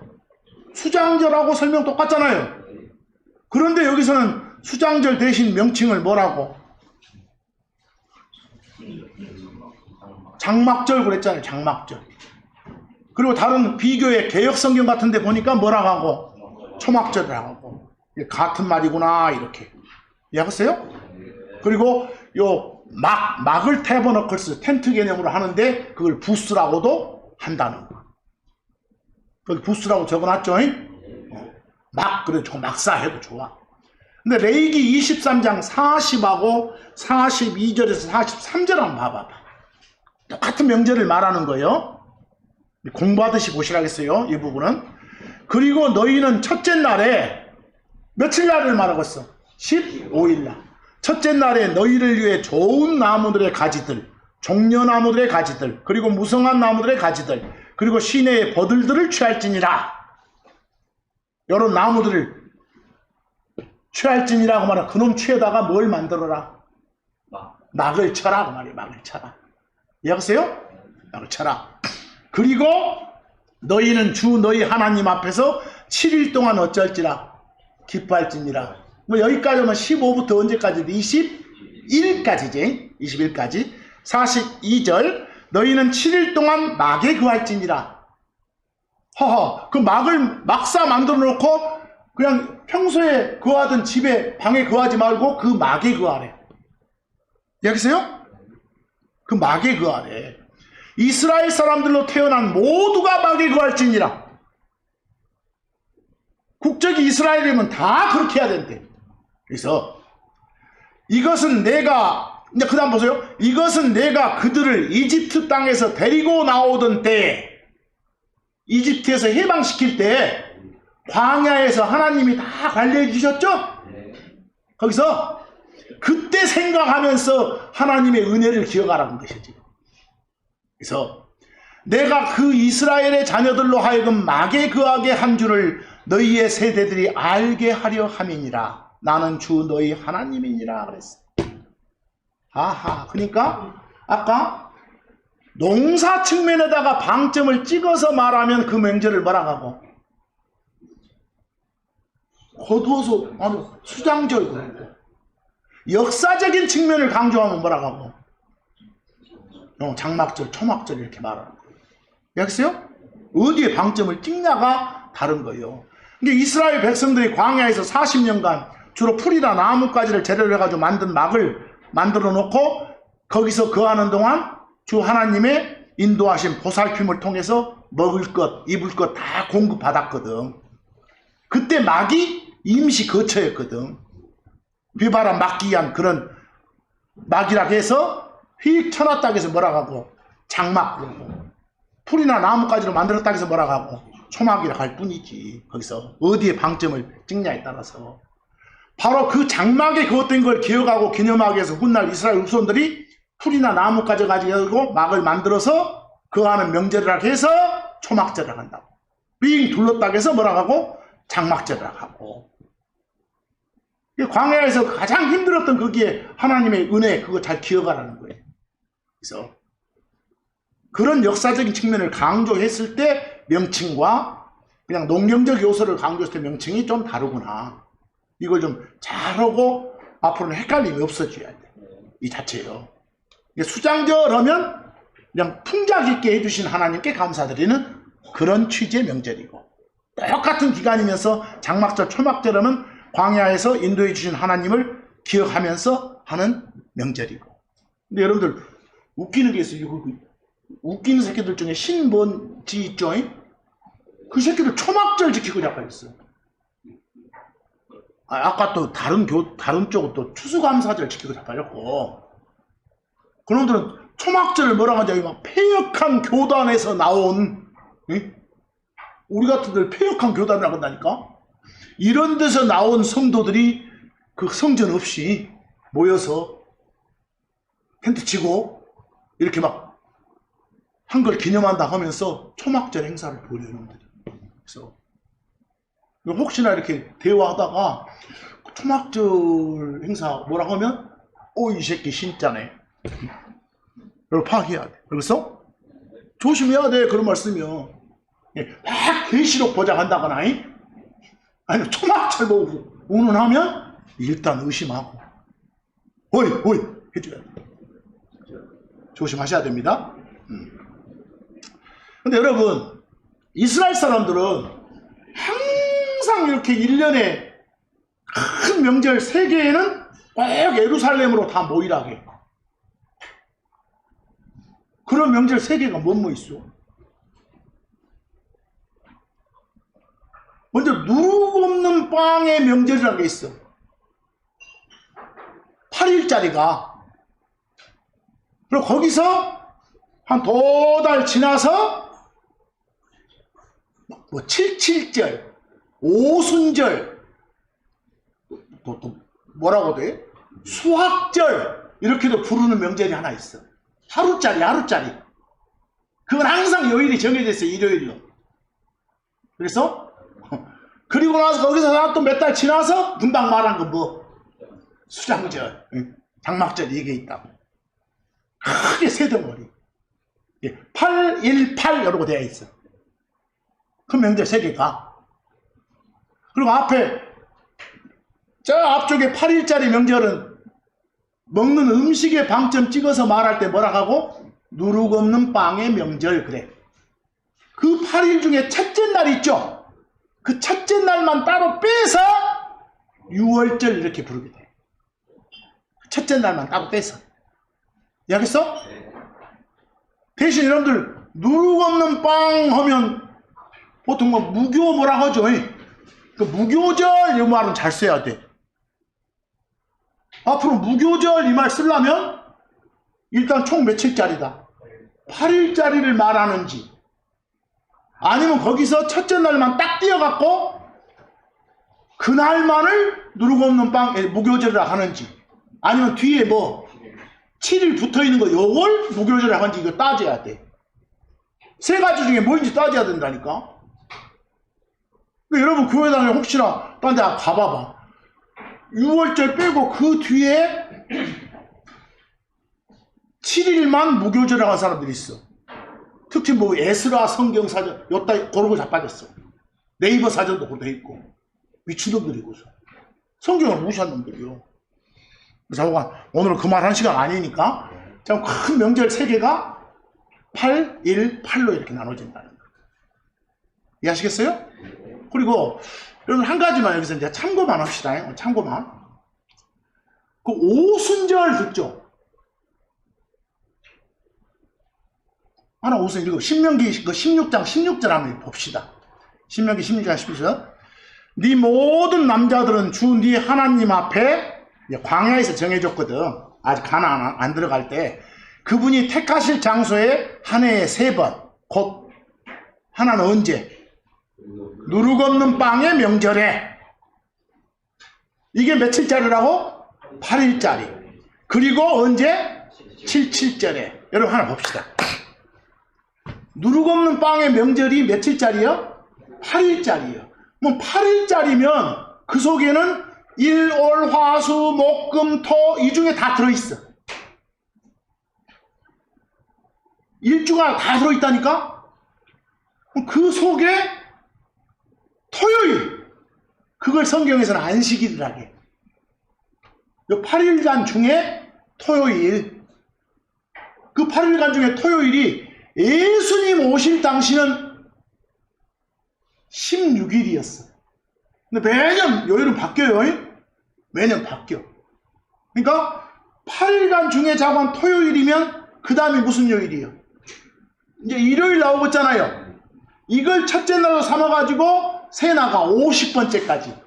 수장절하고 설명 똑같잖아요. 그런데 여기서는 수장절 대신 명칭을 뭐라고? 장막절 그랬잖아요. 장막절. 그리고 다른 비교의 개역성경 같은 데 보니까 뭐라고 하고? 초막절이라고 하고. 같은 말이구나 이렇게. 이해하셨어요? 그리고 요 막을 태버너클스 텐트 개념으로 하는데 그걸 부스라고도 한다는 거. 거기 부스라고 적어놨죠? 그래 좋아. 막사 해도 좋아. 근데 레위기 23장 40하고 42절에서 43절 한번 봐봐. 똑같은 명절을 말하는 거예요. 공부하듯이 보시라겠어요. 이 부분은. 그리고 너희는 첫째 날에 며칠 날을 말하고 있어? 15일 날. 첫째 날에 너희를 위해 좋은 나무들의 가지들, 종려나무들의 가지들, 그리고 무성한 나무들의 가지들, 그리고 시내의 버들들을 취할지니라. 여러 나무들을 취할지니라고 말하. 그놈 취에다가 뭘 만들어라? 막을 쳐라 그 말이에요. 막을 쳐라. 이해하세요? 막을 쳐라. 그리고 너희는 주 너희 하나님 앞에서 7일 동안 어쩔지라 기뻐할지니라. 뭐 여기까지 오면 15부터 언제까지? 21일까지지. 21까지. 42절 너희는 7일 동안 막에 거할지니라. 허허, 그 막사 만들어 놓고 그냥 평소에 거하던 집에 방에 거하지 말고 그 막에 거하래. 여기서요? 그 막에 거하래. 이스라엘 사람들로 태어난 모두가 막에 거할지니라. 국적이 이스라엘이면 다 그렇게 해야 된대. 그래서 이것은 내가, 이제 그 다음 보세요. 이것은 내가 그들을 이집트 땅에서 데리고 나오던 때에, 이집트에서 해방시킬 때 광야에서 하나님이 다 관리해 주셨죠? 거기서 그때 생각하면서 하나님의 은혜를 기억하라는 것이지. 그래서 내가 그 이스라엘의 자녀들로 하여금 막에 거하게 한 줄을 너희의 세대들이 알게 하려 함이니라. 나는 주 너희 하나님이니라 그랬어. 아하, 그러니까 아까 농사 측면에다가 방점을 찍어서 말하면 그 명절을 뭐라고 하고? 거두어서 수장절 그러고. 역사적인 측면을 강조하면 뭐라고 하고? 장막절, 초막절 이렇게 말하는 거예요. 알겠어요? 어디에 방점을 찍냐가 다른 거예요. 근데 이스라엘 백성들이 광야에서 40년간 주로 풀이나 나뭇가지를 재료로 해가지고 만든 막을 만들어 놓고 거기서 거하는 동안 주 하나님의 인도하신 보살핌을 통해서 먹을 것, 입을 것 다 공급받았거든. 그때 막이 임시 거처였거든. 비바람 막기 위한 그런 막이라 해서 휙 쳐놨다고 해서 뭐라고 하고 장막 그러고 풀이나 나뭇가지로 만들었다고 해서 뭐라고 하고 초막이라 할 뿐이지. 거기서 어디에 방점을 찍냐에 따라서 바로 그 장막에 그것된 걸 기억하고 기념하기 위해서 훗날 이스라엘 후손들이 풀이나 나뭇가지 가지고 막을 만들어서 거하는 명절이라고 해서 초막절이라고 한다고. 빙 둘렀다고 해서 뭐라고 하고 장막절이라고 하고. 광야에서 가장 힘들었던 거기에 하나님의 은혜 그거 잘 기억하라는 거예요. 그래서 그런 역사적인 측면을 강조했을 때 명칭과 그냥 농경적 요소를 강조했을 때 명칭이 좀 다르구나. 이걸 좀 잘하고 앞으로는 헷갈림이 없어져야 돼. 이 자체요. 수장절 하면 그냥 풍작 있게 해주신 하나님께 감사드리는 그런 취지의 명절이고, 똑같은 기간이면서 장막절, 초막절은 광야에서 인도해 주신 하나님을 기억하면서 하는 명절이고. 근데 여러분들 웃기는 게 있어요. 웃기는 새끼들 중에 신번지 있죠? 그 새끼들 초막절 지키고 자빠졌어. 아까 또 다른 쪽은 또 추수감사절 지키고 자빠졌고. 그놈들은 초막절을 뭐라고 하냐, 막 폐역한 교단에서 나온, 우리 같은들 폐역한 교단이라고 한다니까? 이런 데서 나온 성도들이 그 성전 없이 모여서 텐트 치고 이렇게 막 한걸 기념한다 하면서 초막절 행사를 벌여요, 놈들이. 그래서 혹시나 이렇게 대화하다가 초막절 행사 뭐라고 하면 이 새끼 신짜네. 이걸 파악해야 돼. 그래서 조심해야 돼. 그런 말 쓰면 막 계시록 보장한다거나 아니 초막절 보고 운운하면 일단 의심하고 오이 해줘야 돼. 조심하셔야 됩니다. 근데 여러분, 이스라엘 사람들은 항상 이렇게 1년에 큰 명절 3개에는 꼭 예루살렘으로 다 모이라게. 그런 명절 3개가 뭐뭐 있어? 먼저 누룩 없는 빵의 명절이라는 게 있어. 8일짜리가. 그리고 거기서 한 2달 지나서 뭐 77절, 오순절, 또 뭐라고 돼? 수학절, 이렇게도 부르는 명절이 하나 있어. 하루짜리. 그건 항상 요일이 정해져 있어요. 일요일로. 그래서 그리고 나서 거기서 또 몇 달 지나서 금방 말한 거 뭐 수장절, 장막절 이게 있다고. 크게 세 덩어리. 8, 1, 8 이러고 되어 있어. 그 명절 3개가. 그리고 저 앞쪽에 8일짜리 명절은 먹는 음식에 방점 찍어서 말할 때 뭐라 하고? 누룩 없는 빵의 명절, 그래. 그 8일 중에 첫째 날 있죠? 그 첫째 날만 따로 빼서 6월절 이렇게 부르게 돼. 첫째 날만 따로 빼서. 이해하겠어? 대신 여러분들 누룩 없는 빵 하면 보통 뭐 무교 뭐라 하죠? 그 무교절 이 말은 잘 써야 돼. 앞으로 무교절 이 말 쓰려면 일단 총 며칠짜리다. 8일짜리를 말하는지, 아니면 거기서 첫째 날만 딱 띄어갖고 그날만을 누룩 없는 빵 무교절이라 하는지, 아니면 뒤에 뭐 7일 붙어있는 거 요걸 무교절이라 하는지 이거 따져야 돼. 3가지 중에 뭐인지 따져야 된다니까. 근데 여러분 교회 다니면 혹시나 딴 데 가봐봐. 6월절 빼고 그 뒤에 7일만 무교절이라고 하는 사람들이 있어. 특히 뭐 에스라 성경사전 요따 고르고 자빠졌어. 네이버 사전도 그렇게 있고. 미친놈들이고서 성경을 무시한 놈들이요. 그래서 오늘은 그 말 한 시간 아니니까 참 큰 명절 3개가 8, 1, 8로 이렇게 나눠진다는 거. 이해하시겠어요? 그리고 여러분 한 가지만 여기서 이제 참고만 합시다. 참고만. 그 오순절 듣죠? 하나 오순 읽어. 신명기 그 16장 16절 한번 봅시다. 신명기 16장 16절. 네 모든 남자들은 주 네 하나님 앞에 광야에서 정해졌거든. 아직 가나안 안 들어갈 때 그분이 택하실 장소에 한 해에 3번. 곧 하나는 언제? 누룩 없는 빵의 명절에. 이게 며칠짜리라고? 8일짜리. 그리고 언제? 77절에. 여러분 하나 봅시다. 누룩 없는 빵의 명절이 며칠짜리요? 8일짜리요. 뭐 8일짜리면 그 속에는 일, 월, 화, 수, 목, 금, 토 이 중에 다 들어있어. 일주가 다 들어있다니까? 그 속에 토요일, 그걸 성경에서는 안식일이라고 해. 이 8일간 중에 토요일, 그 8일간 중에 토요일이 예수님 오실 당시는 16일이었어. 근데 매년 요일은 바뀌어요. 매년 바뀌어. 그러니까 8일간 중에 자관 토요일이면 그 다음이 무슨 요일이에요? 이제 일요일 나오고 있잖아요. 이걸 첫째 날로 삼아가지고 세나가 50번째까지.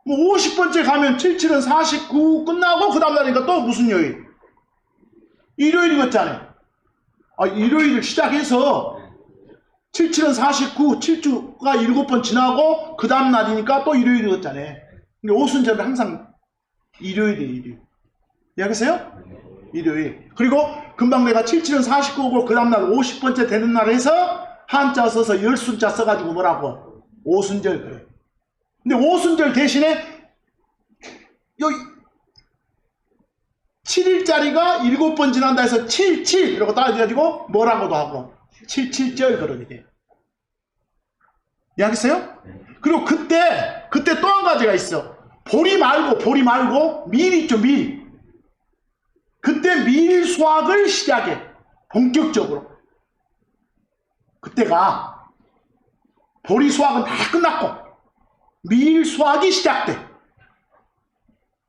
뭐 50번째 가면 77은 49 끝나고 그 다음 날이니까 또 무슨 요일? 일요일이었잖아요. 일요일을 시작해서 77은 49, 7주가 7번 지나고 그 다음 날이니까 또 일요일이었잖아요. 근데 오순절은 항상 일요일이에요. 일요일. 이해하겠어요? 일요일. 그리고 금방 내가 77은 49고 그 다음 날 50번째 되는 날 해서 한자 써서 열순자 써가지고 뭐라고? 오순절 그래. 근데 오순절 대신에 여기 7일짜리가 7번 지난다 해서 77 이러고 따져가지고 뭐라고도 하고 77절 그러게 돼. 이해하겠어요? 그리고 그때 또 한 가지가 있어. 보리 말고 밀 있죠, 밀. 그때 밀 수확을 시작해. 본격적으로. 그때가 보리 수확은 다 끝났고 밀 수확이 시작돼.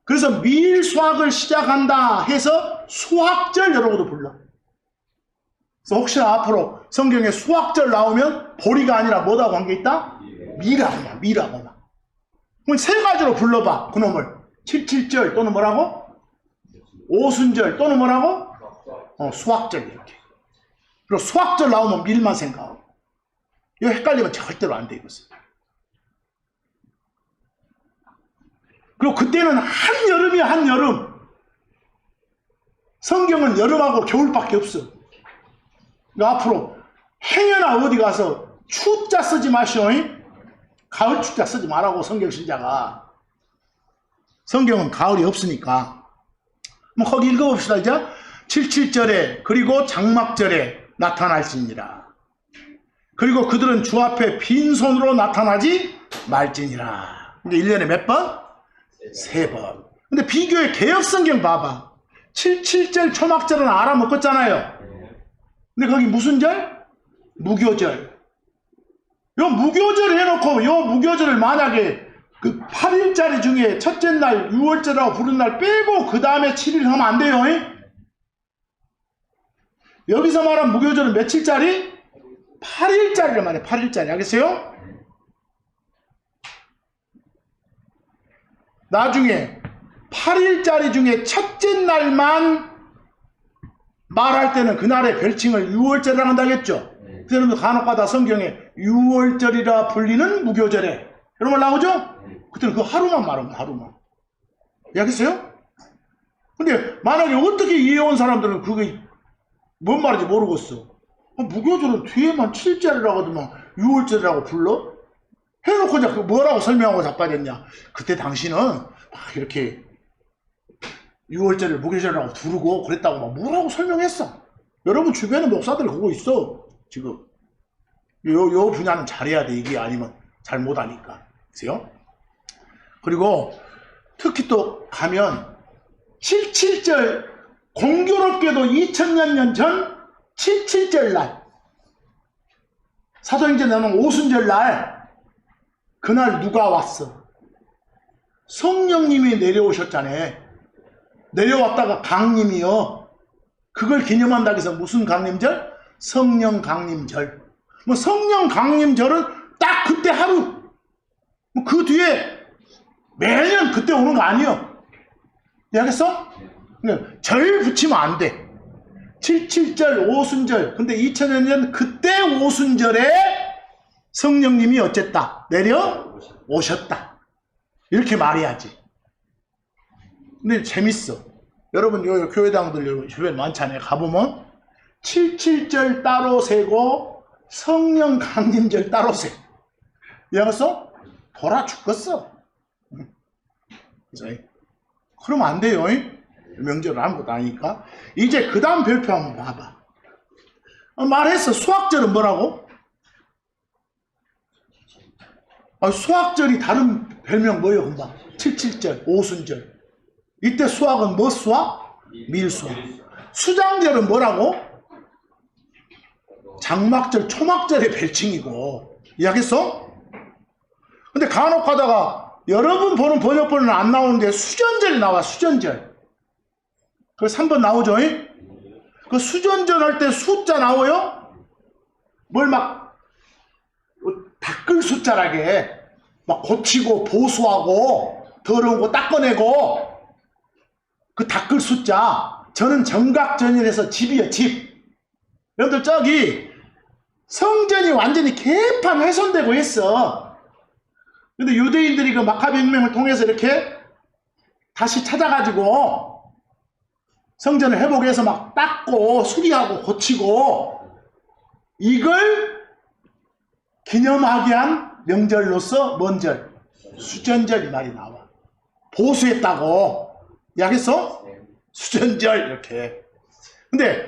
그래서 밀 수확을 시작한다 해서 수확절 여러분도 불러. 그래서 혹시나 앞으로 성경에 수확절 나오면 보리가 아니라 뭐하고 관계 있다? 밀하고만. 그럼 세 가지로 불러봐. 그놈을 77절 또는 뭐라고? 오순절 또는 뭐라고? 수확절 이렇게. 그리고 수확절 나오면 밀만 생각하고. 이거 헷갈리면 절대로 안 돼 이것은. 그리고 그때는 한여름이야 한여름. 성경은 여름하고 겨울밖에 없어. 그러니까 앞으로 행여나 어디 가서 추자 쓰지 마시오. 가을 추자 쓰지 말라고 성경 신자가. 성경은 가을이 없으니까. 뭐 거기 읽어봅시다. 이제 77절에 그리고 장막절에 나타날지니라. 그리고 그들은 주 앞에 빈손으로 나타나지 말지니라. 근데 1년에 몇 번? 3번. 근데 비교의 개혁성경 봐봐. 77절 초막절은 알아먹었잖아요. 근데 거기 무슨 절? 무교절. 요 무교절 해놓고 요 무교절을 만약에 그 8일짜리 중에 첫째 날 6월절이라고 부른 날 빼고 그 다음에 7일 하면 안 돼요. 여기서 말한 무교절은 며칠짜리? 8일짜리를 말해. 8일짜리. 알겠어요? 나중에 8일짜리 중에 첫째 날만 말할 때는 그날의 별칭을 6월절이라고 한다겠죠. 그러면 간혹가다 성경에 6월절이라 불리는 무교절에 이런 말 나오죠? 그때는 그 하루만 말하면 하루만. 알겠어요? 근데 만약에 어떻게 이해온 사람들은 그게 뭔 말인지 모르겠어. 무교절은 뒤에만 7절이라고 하더만 6월절이라고 불러? 해놓고 이제 뭐라고 설명하고 자빠졌냐. 그때 당신은 막 이렇게 6월절을 무교절이라고 부르고 그랬다고 막 뭐라고 설명했어. 여러분 주변에 목사들이 그거 있어. 지금 요 분야는 잘해야 돼. 이게 아니면 잘 못하니까. 그래요? 그리고 특히 또 가면 77절 공교롭게도 2000년 전 77절 날 사도행전 나오면 오순절 날 그날 누가 왔어? 성령님이 내려오셨잖아요. 내려왔다가 강림이요. 그걸 기념한다고 해서 무슨 강림절? 성령 강림절. 뭐 성령 강림절은 딱 그때 하루. 뭐 그 뒤에 매년 그때 오는 거 아니에요. 이해하겠어? 절 붙이면 안 돼. 77절 오순절. 근데 2000년 그때 오순절에 성령님이 어쨌다? 내려오셨다. 이렇게 말해야지. 근데 재밌어. 여러분 요 교회당들 주변 많잖아요. 가보면 77절 따로 세고 성령 강림절 따로 세. 이해했어? 돌아 죽겠어. 그러면 안 돼요. 명절을 아무것도 아니니까. 이제 그 다음 별표 한번 봐봐. 말했어. 수학절은 뭐라고? 수학절이 다른 별명 뭐예요? 금방 77절 오순절. 이때 수학은 뭐 수학? 밀수학. 수장절은 뭐라고? 장막절 초막절의 별칭이고. 이해하겠어? 근데 간혹 가다가 여러분 보는 번역본은 안 나오는데 수전절이 나와. 수전절. 그 3번 나오죠? 그 수전절 할 때 숫자 나와요? 뭘 막 닦을 숫자라게 막 고치고 보수하고 더러운 거 닦아내고 그 닦을 숫자. 저는 정각전열에서 집이요. 집. 여러분들 저기 성전이 완전히 개판 훼손되고 했어. 근데 유대인들이 그 마카비 혁명을 통해서 이렇게 다시 찾아가지고 성전을 회복해서 막 닦고 수리하고 고치고 이걸 기념하게 한 명절로서 뭔 절? 수전절 이 말이 나와. 보수했다고. 이해하겠어? 수전절 이렇게. 근데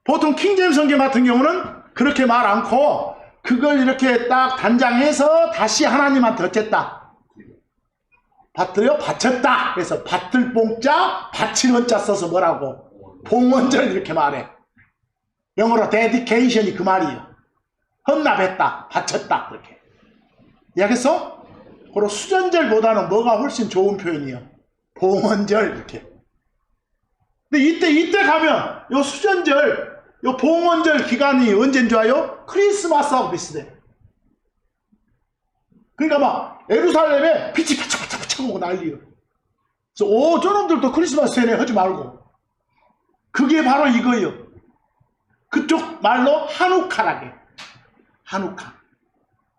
보통 킹제임스 성경 같은 경우는 그렇게 말 않고 그걸 이렇게 딱 단장해서 다시 하나님한테 어쨌다. 받들여 바쳤다. 그래서 받들 봉자 바칠 원자 써서 뭐라고? 봉헌절 이렇게 말해. 영어로 dedication이 그 말이에요. 헌납했다. 바쳤다. 그렇게. 이해하겠어? 그리고 수전절보다는 뭐가 훨씬 좋은 표현이에요? 봉헌절 이렇게. 근데 이때 가면 요 수전절 요 봉헌절 기간이 언제인 줄 알아요? 크리스마스하고 비슷해. 그러니까 막 예루살렘에 빛이 파짝파짝 오고 난리요. 그래서 저놈들도 크리스마스 세네 하지 말고. 그게 바로 이거예요. 그쪽 말로 한우카라게. 한우카.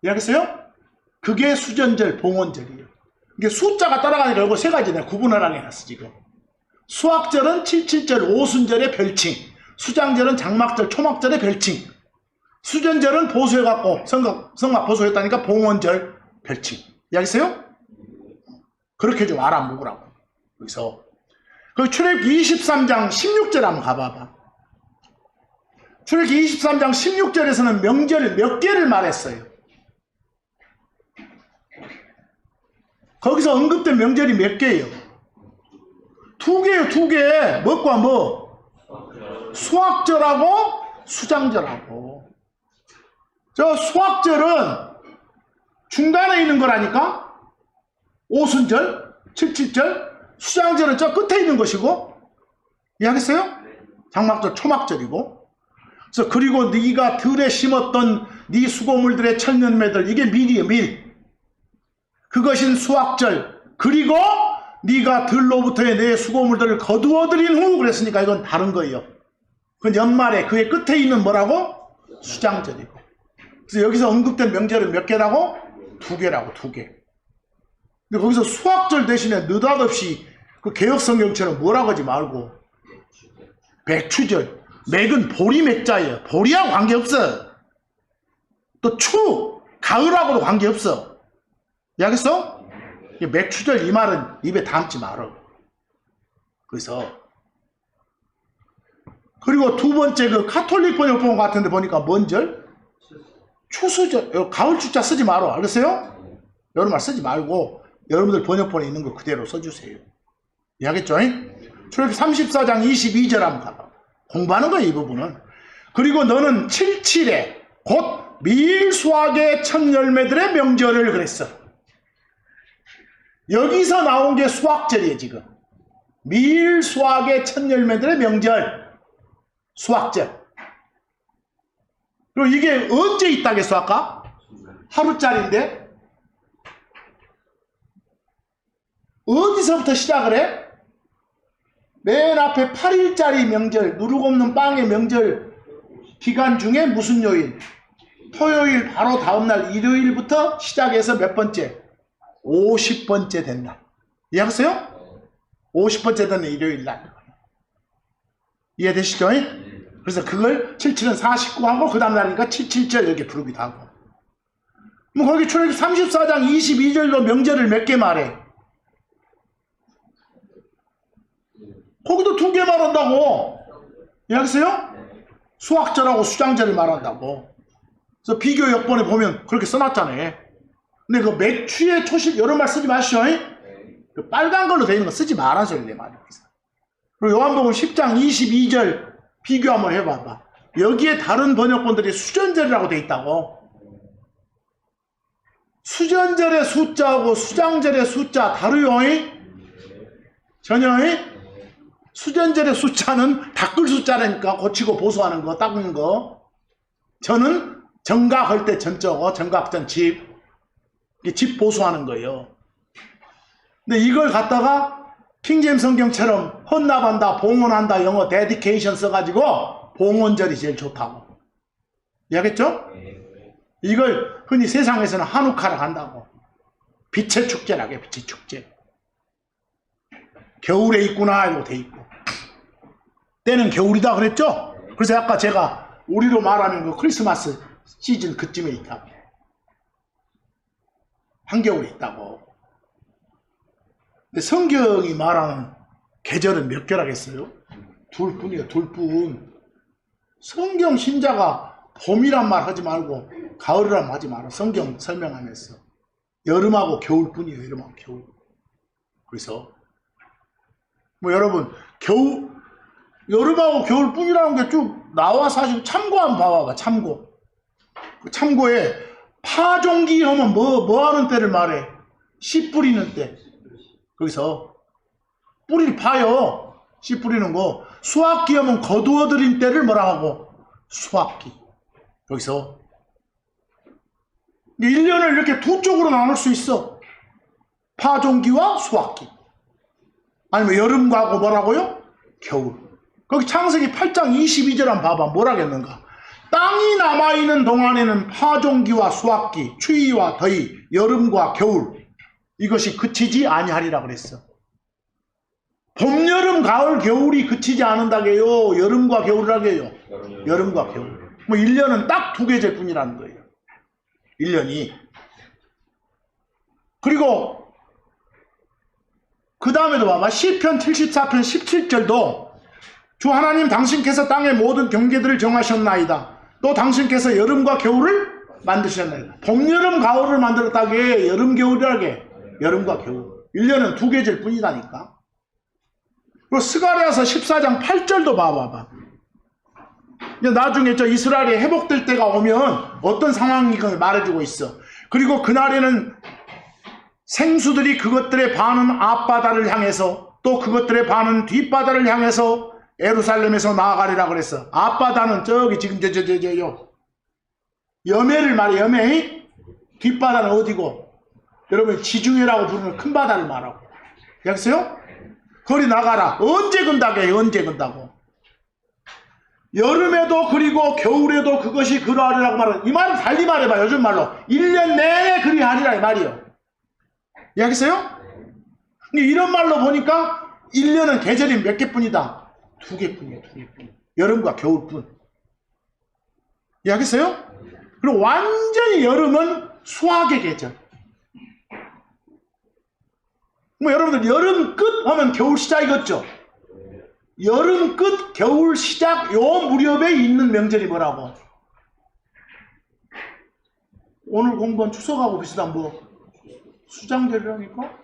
이해하겠어요? 그게 수전절 봉헌절이에요. 이게 숫자가 따라가니까 이거 세 가지 내가 구분을 안 해놨어 지금. 수학절은 77절 오순절의 별칭, 수장절은 장막절 초막절의 별칭, 수전절은 보수해갖고 성막 보수했다니까 봉헌절 별칭. 이해하겠어요? 그렇게 좀 알아먹으라고. 그래서 그 출애굽기 23장 16절 한번 가봐봐. 출애굽기 23장 16절에서는 명절 몇 개를 말했어요. 거기서 언급된 명절이 몇 개예요? 2개예요. 2개. 뭐과 뭐? 수학절하고 수장절하고. 저 수학절은 중간에 있는 거라니까? 오순절, 77절. 수장절은 저 끝에 있는 것이고. 이해하겠어요? 장막절, 초막절이고. 그래서 그리고 네가 들에 심었던 네 수고물들의 천년매들, 이게 밀이에요. 밀. 그것인 수학절. 그리고 네가 들로부터의 내 수고물들을 거두어들인 후. 그랬으니까 이건 다른 거예요. 그건 연말에 그의 끝에 있는 뭐라고? 수장절이고. 그래서 여기서 언급된 명절은 몇 개라고? 2개라고. 2개. 근데 거기서 수학절 대신에 느닷없이 그 개혁성경처럼 뭐라고 하지 말고 백추절. 맥은 보리 맥자예요. 보리하고 관계없어. 또 추, 가을하고도 관계없어. 이해하겠어? 맥추절 이 말은 입에 담지 말어. 그래서 그리고 두 번째 그 카톨릭 번역본 같은데 보니까 뭔 절? 추수절. 가을 추자 쓰지 말어. 알겠어요? 여름말 쓰지 말고 여러분들 번역본에 있는 거 그대로 써주세요. 이해하겠죠? 출애굽기 34장 22절 한번 가봐. 공부하는 거야 이 부분은. 그리고 너는 77에 곧 밀수학의 첫 열매들의 명절을 그랬어. 여기서 나온 게 수학절이에요 지금. 밀수학의 첫 열매들의 명절. 수학절. 그리고 이게 언제 있다겠어 아까? 하루짜리인데 어디서부터 시작을 해? 맨 앞에 8일짜리 명절, 누룩 없는 빵의 명절 기간 중에 무슨 요일? 토요일 바로 다음날 일요일부터 시작해서 몇 번째? 50번째 된 날. 이해하세요? 50번째 되는 일요일날. 이해되시죠? 그래서 그걸 77은 49하고 그 다음날이니까 77절 이렇게 부르기도 하고. 뭐 거기 출애굽기 34장 22절로 명절을 몇 개 말해? 거기도 2개 말한다고. 이해하세요? 수학절하고 수장절을 말한다고. 그래서 비교 역본에 보면 그렇게 써놨잖아요. 근데 그 맥추의 초실 여름말 쓰지 마시오. 그 빨간 걸로 되어 있는 거 쓰지 말아 소리네 말이야. 그리고 요한복음 10장 22절 비교 한번 해봐봐. 여기에 다른 번역본들이 수전절이라고 되어 있다고. 수전절의 숫자하고 수장절의 숫자 다르요? 전혀? 수전절의 숫자는 닦을 숫자라니까, 고치고 보수하는 거, 닦는 거. 저는 정각할 때 전자고, 정각전 집. 집 보수하는 거예요. 근데 이걸 갖다가 킹제임스 성경처럼 헌납한다, 봉헌한다, 영어 데디케이션 써가지고 봉헌절이 제일 좋다고. 이해하겠죠? 이걸 흔히 세상에서는 한우카라 한다고. 빛의 축제라게, 빛의 축제. 겨울에 있구나 이거 돼 있고. 때는 겨울이다 그랬죠? 그래서 아까 제가 우리로 말하면 그 크리스마스 시즌 그쯤에 있다고. 한겨울에 있다고. 근데 성경이 말하는 계절은 몇 개라겠어요? 둘뿐이에요, 둘뿐. 성경 신자가 봄이란 말 하지 말고 가을이란 말 하지 마라. 성경 설명하면서 여름하고 겨울뿐이에요. 여름하고 겨울. 그래서 뭐 여러분 여름하고 겨울뿐이라는 게 쭉 나와. 사실 참고 한번 봐봐봐. 참고. 그 참고에 파종기 하면 뭐 하는 때를 말해? 씨 뿌리는 때. 거기서 뿌리를 파요. 씨 뿌리는 거. 수확기 하면 거두어들인 때를 뭐라 하고? 수확기. 여기서 1년을 이렇게 두 쪽으로 나눌 수 있어. 파종기와 수확기. 아니면 여름과고 뭐라고요? 겨울. 거기 창세기 8장 22절 한번 봐봐. 뭐라겠는가? 땅이 남아있는 동안에는 파종기와 수확기, 추위와 더위, 여름과 겨울, 이것이 그치지 아니하리라 그랬어. 봄, 여름, 가을, 겨울이 그치지 않는다게요? 여름과 겨울이라게요? 여름과 겨울. 뭐 1년은 딱 두 계절 뿐이라는 거예요. 1년이. 그리고 그 다음에도 봐봐. 시편 74편 17절도 주 하나님 당신께서 땅의 모든 경계들을 정하셨나이다. 또 당신께서 여름과 겨울을 만드셨나이다. 봄, 여름, 가을을 만들었다게 여름, 겨울이라게. 여름과 겨울. 1년은 두 계절 뿐이다니까. 그리고 스가랴서 14장 8절도 봐봐봐. 나중에 저 이스라엘이 회복될 때가 오면 어떤 상황이건 말해주고 있어. 그리고 그날에는 생수들이 그것들의 반은 앞바다를 향해서 또 그것들의 반은 뒷바다를 향해서 예루살렘에서 나아가리라 그랬어. 앞바다는 저기 지금 여매를 말해. 여매. 뒷바다는 어디고? 여러분 지중해라고 부르는 큰 바다를 말하고. 알겠어요? 거리 나가라. 언제 근다게? 언제 근다고? 여름에도 그리고 겨울에도 그것이 그러하리라고 말하는. 이 말은 달리 말해봐. 요즘 말로 1년 내내 그리하리라 이 말이요. 알겠어요? 이런 말로 보니까 1년은 계절이 몇 개뿐이다? 두 개뿐이에요. 두 개뿐. 여름과 겨울뿐. 알겠어요? 그리고 완전히 여름은 수확의 계절. 뭐 여러분들 여름 끝 하면 겨울 시작이겠죠? 여름 끝, 겨울 시작, 요 무렵에 있는 명절이 뭐라고? 오늘 공부한 추석하고 비슷한 뭐 수장절이라니까?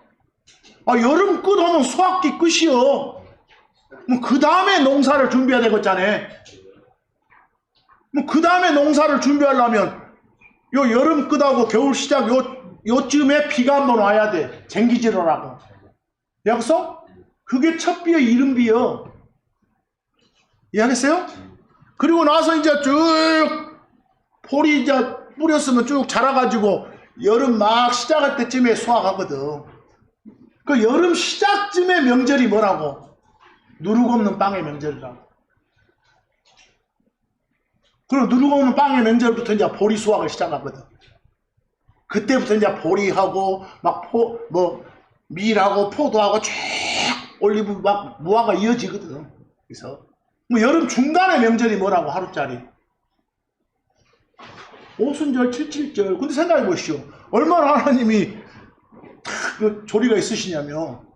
여름 끝 하면 수확기 끝이요. 뭐 그 다음에 농사를 준비해야 되겠잖아. 뭐 그 다음에 농사를 준비하려면 요 여름 끝하고 겨울 시작 요쯤에 비가 한번 와야 돼. 쟁기지로라고. 약속? 그게 첫 비요, 이른 비요. 이해하겠어요? 그리고 나서 이제 쭉 폴이 이제 뿌렸으면 쭉 자라가지고 여름 막 시작할 때쯤에 수확하거든. 그 여름 시작쯤에 명절이 뭐라고? 누룩 없는 빵의 명절이라고. 그리고 누룩 없는 빵의 명절부터 이제 보리 수확을 시작하거든. 그때부터 이제 보리하고 막 밀하고 포도하고 쭉 올리브 막 무화가 이어지거든. 그래서 뭐 여름 중간에 명절이 뭐라고? 하루짜리 오순절, 칠칠절. 근데 생각해 보시오. 얼마나 하나님이 그 조리가 있으시냐면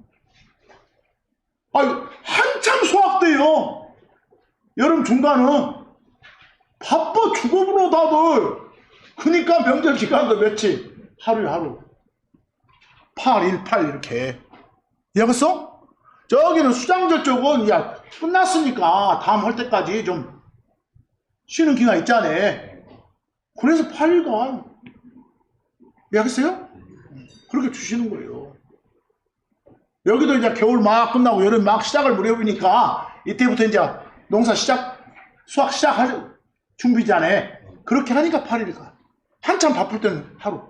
한참 수확돼요. 여름 중간은 바빠 죽어버려 다들. 그러니까 명절 기간도 며칠? 하루에 하루. 8, 1, 8 이렇게. 이해했어? 저기는 수장절 쪽은 야 끝났으니까 다음 할 때까지 좀 쉬는 기간 있잖아. 그래서 8일간 이해하겠어요? 그렇게 주시는 거예요. 여기도 이제 겨울 막 끝나고 여름 막 시작을 무렵이니까 이때부터 이제 농사 시작, 수확 시작할 준비잖아요. 그렇게 하니까 8일 가. 한참 바쁠 때는 하루.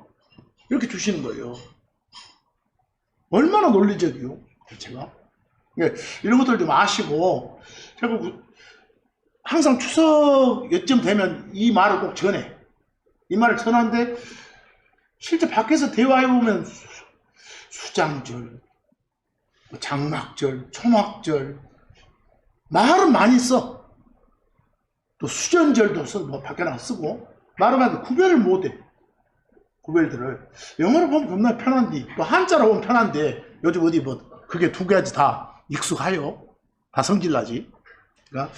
이렇게 주시는 거예요. 얼마나 논리적이요, 제가. 이런 것들 좀 아시고, 제가 항상 추석 요쯤 되면 이 말을 꼭 전해. 이 말을 전하는데, 실제 밖에서 대화해보면 수장절, 장막절, 초막절, 말은 많이 써. 또 수전절도 써, 뭐 밖에 나가 쓰고, 말은 많이 구별을 못해. 구별들을. 영어로 보면 겁나 편한데, 또 한자로 보면 편한데, 요즘 어디 뭐, 그게 두 가지 다 익숙하요. 다 성질나지. 그러니까,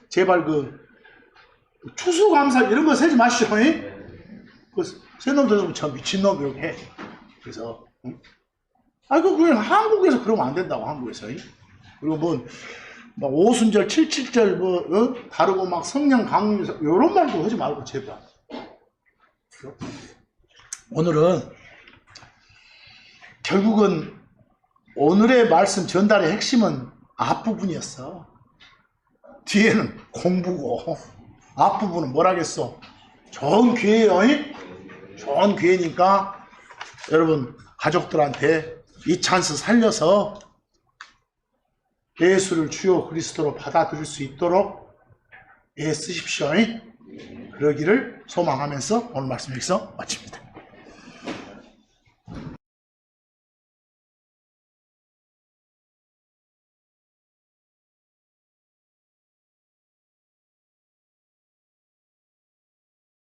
제발 추수감사 이런 거 세지 마시죠. 새놈들 참 미친놈 이렇게 해. 그래서, 그냥 한국에서 그러면 안 된다고, 한국에서. 그리고 막 오순절, 칠칠절, 다르고 막 성냥 강림사, 이런 말도 하지 말고, 제발. 오늘은, 결국은, 오늘의 말씀 전달의 핵심은 앞부분이었어. 뒤에는 공부고, 앞부분은 뭐라겠어? 좋은 기회예요. 좋은 기회니까, 여러분, 가족들한테 이 찬스 살려서 예수를 주요 그리스도로 받아들일 수 있도록 애쓰십시오. 그러기를 소망하면서 오늘 말씀 여기서 마칩니다.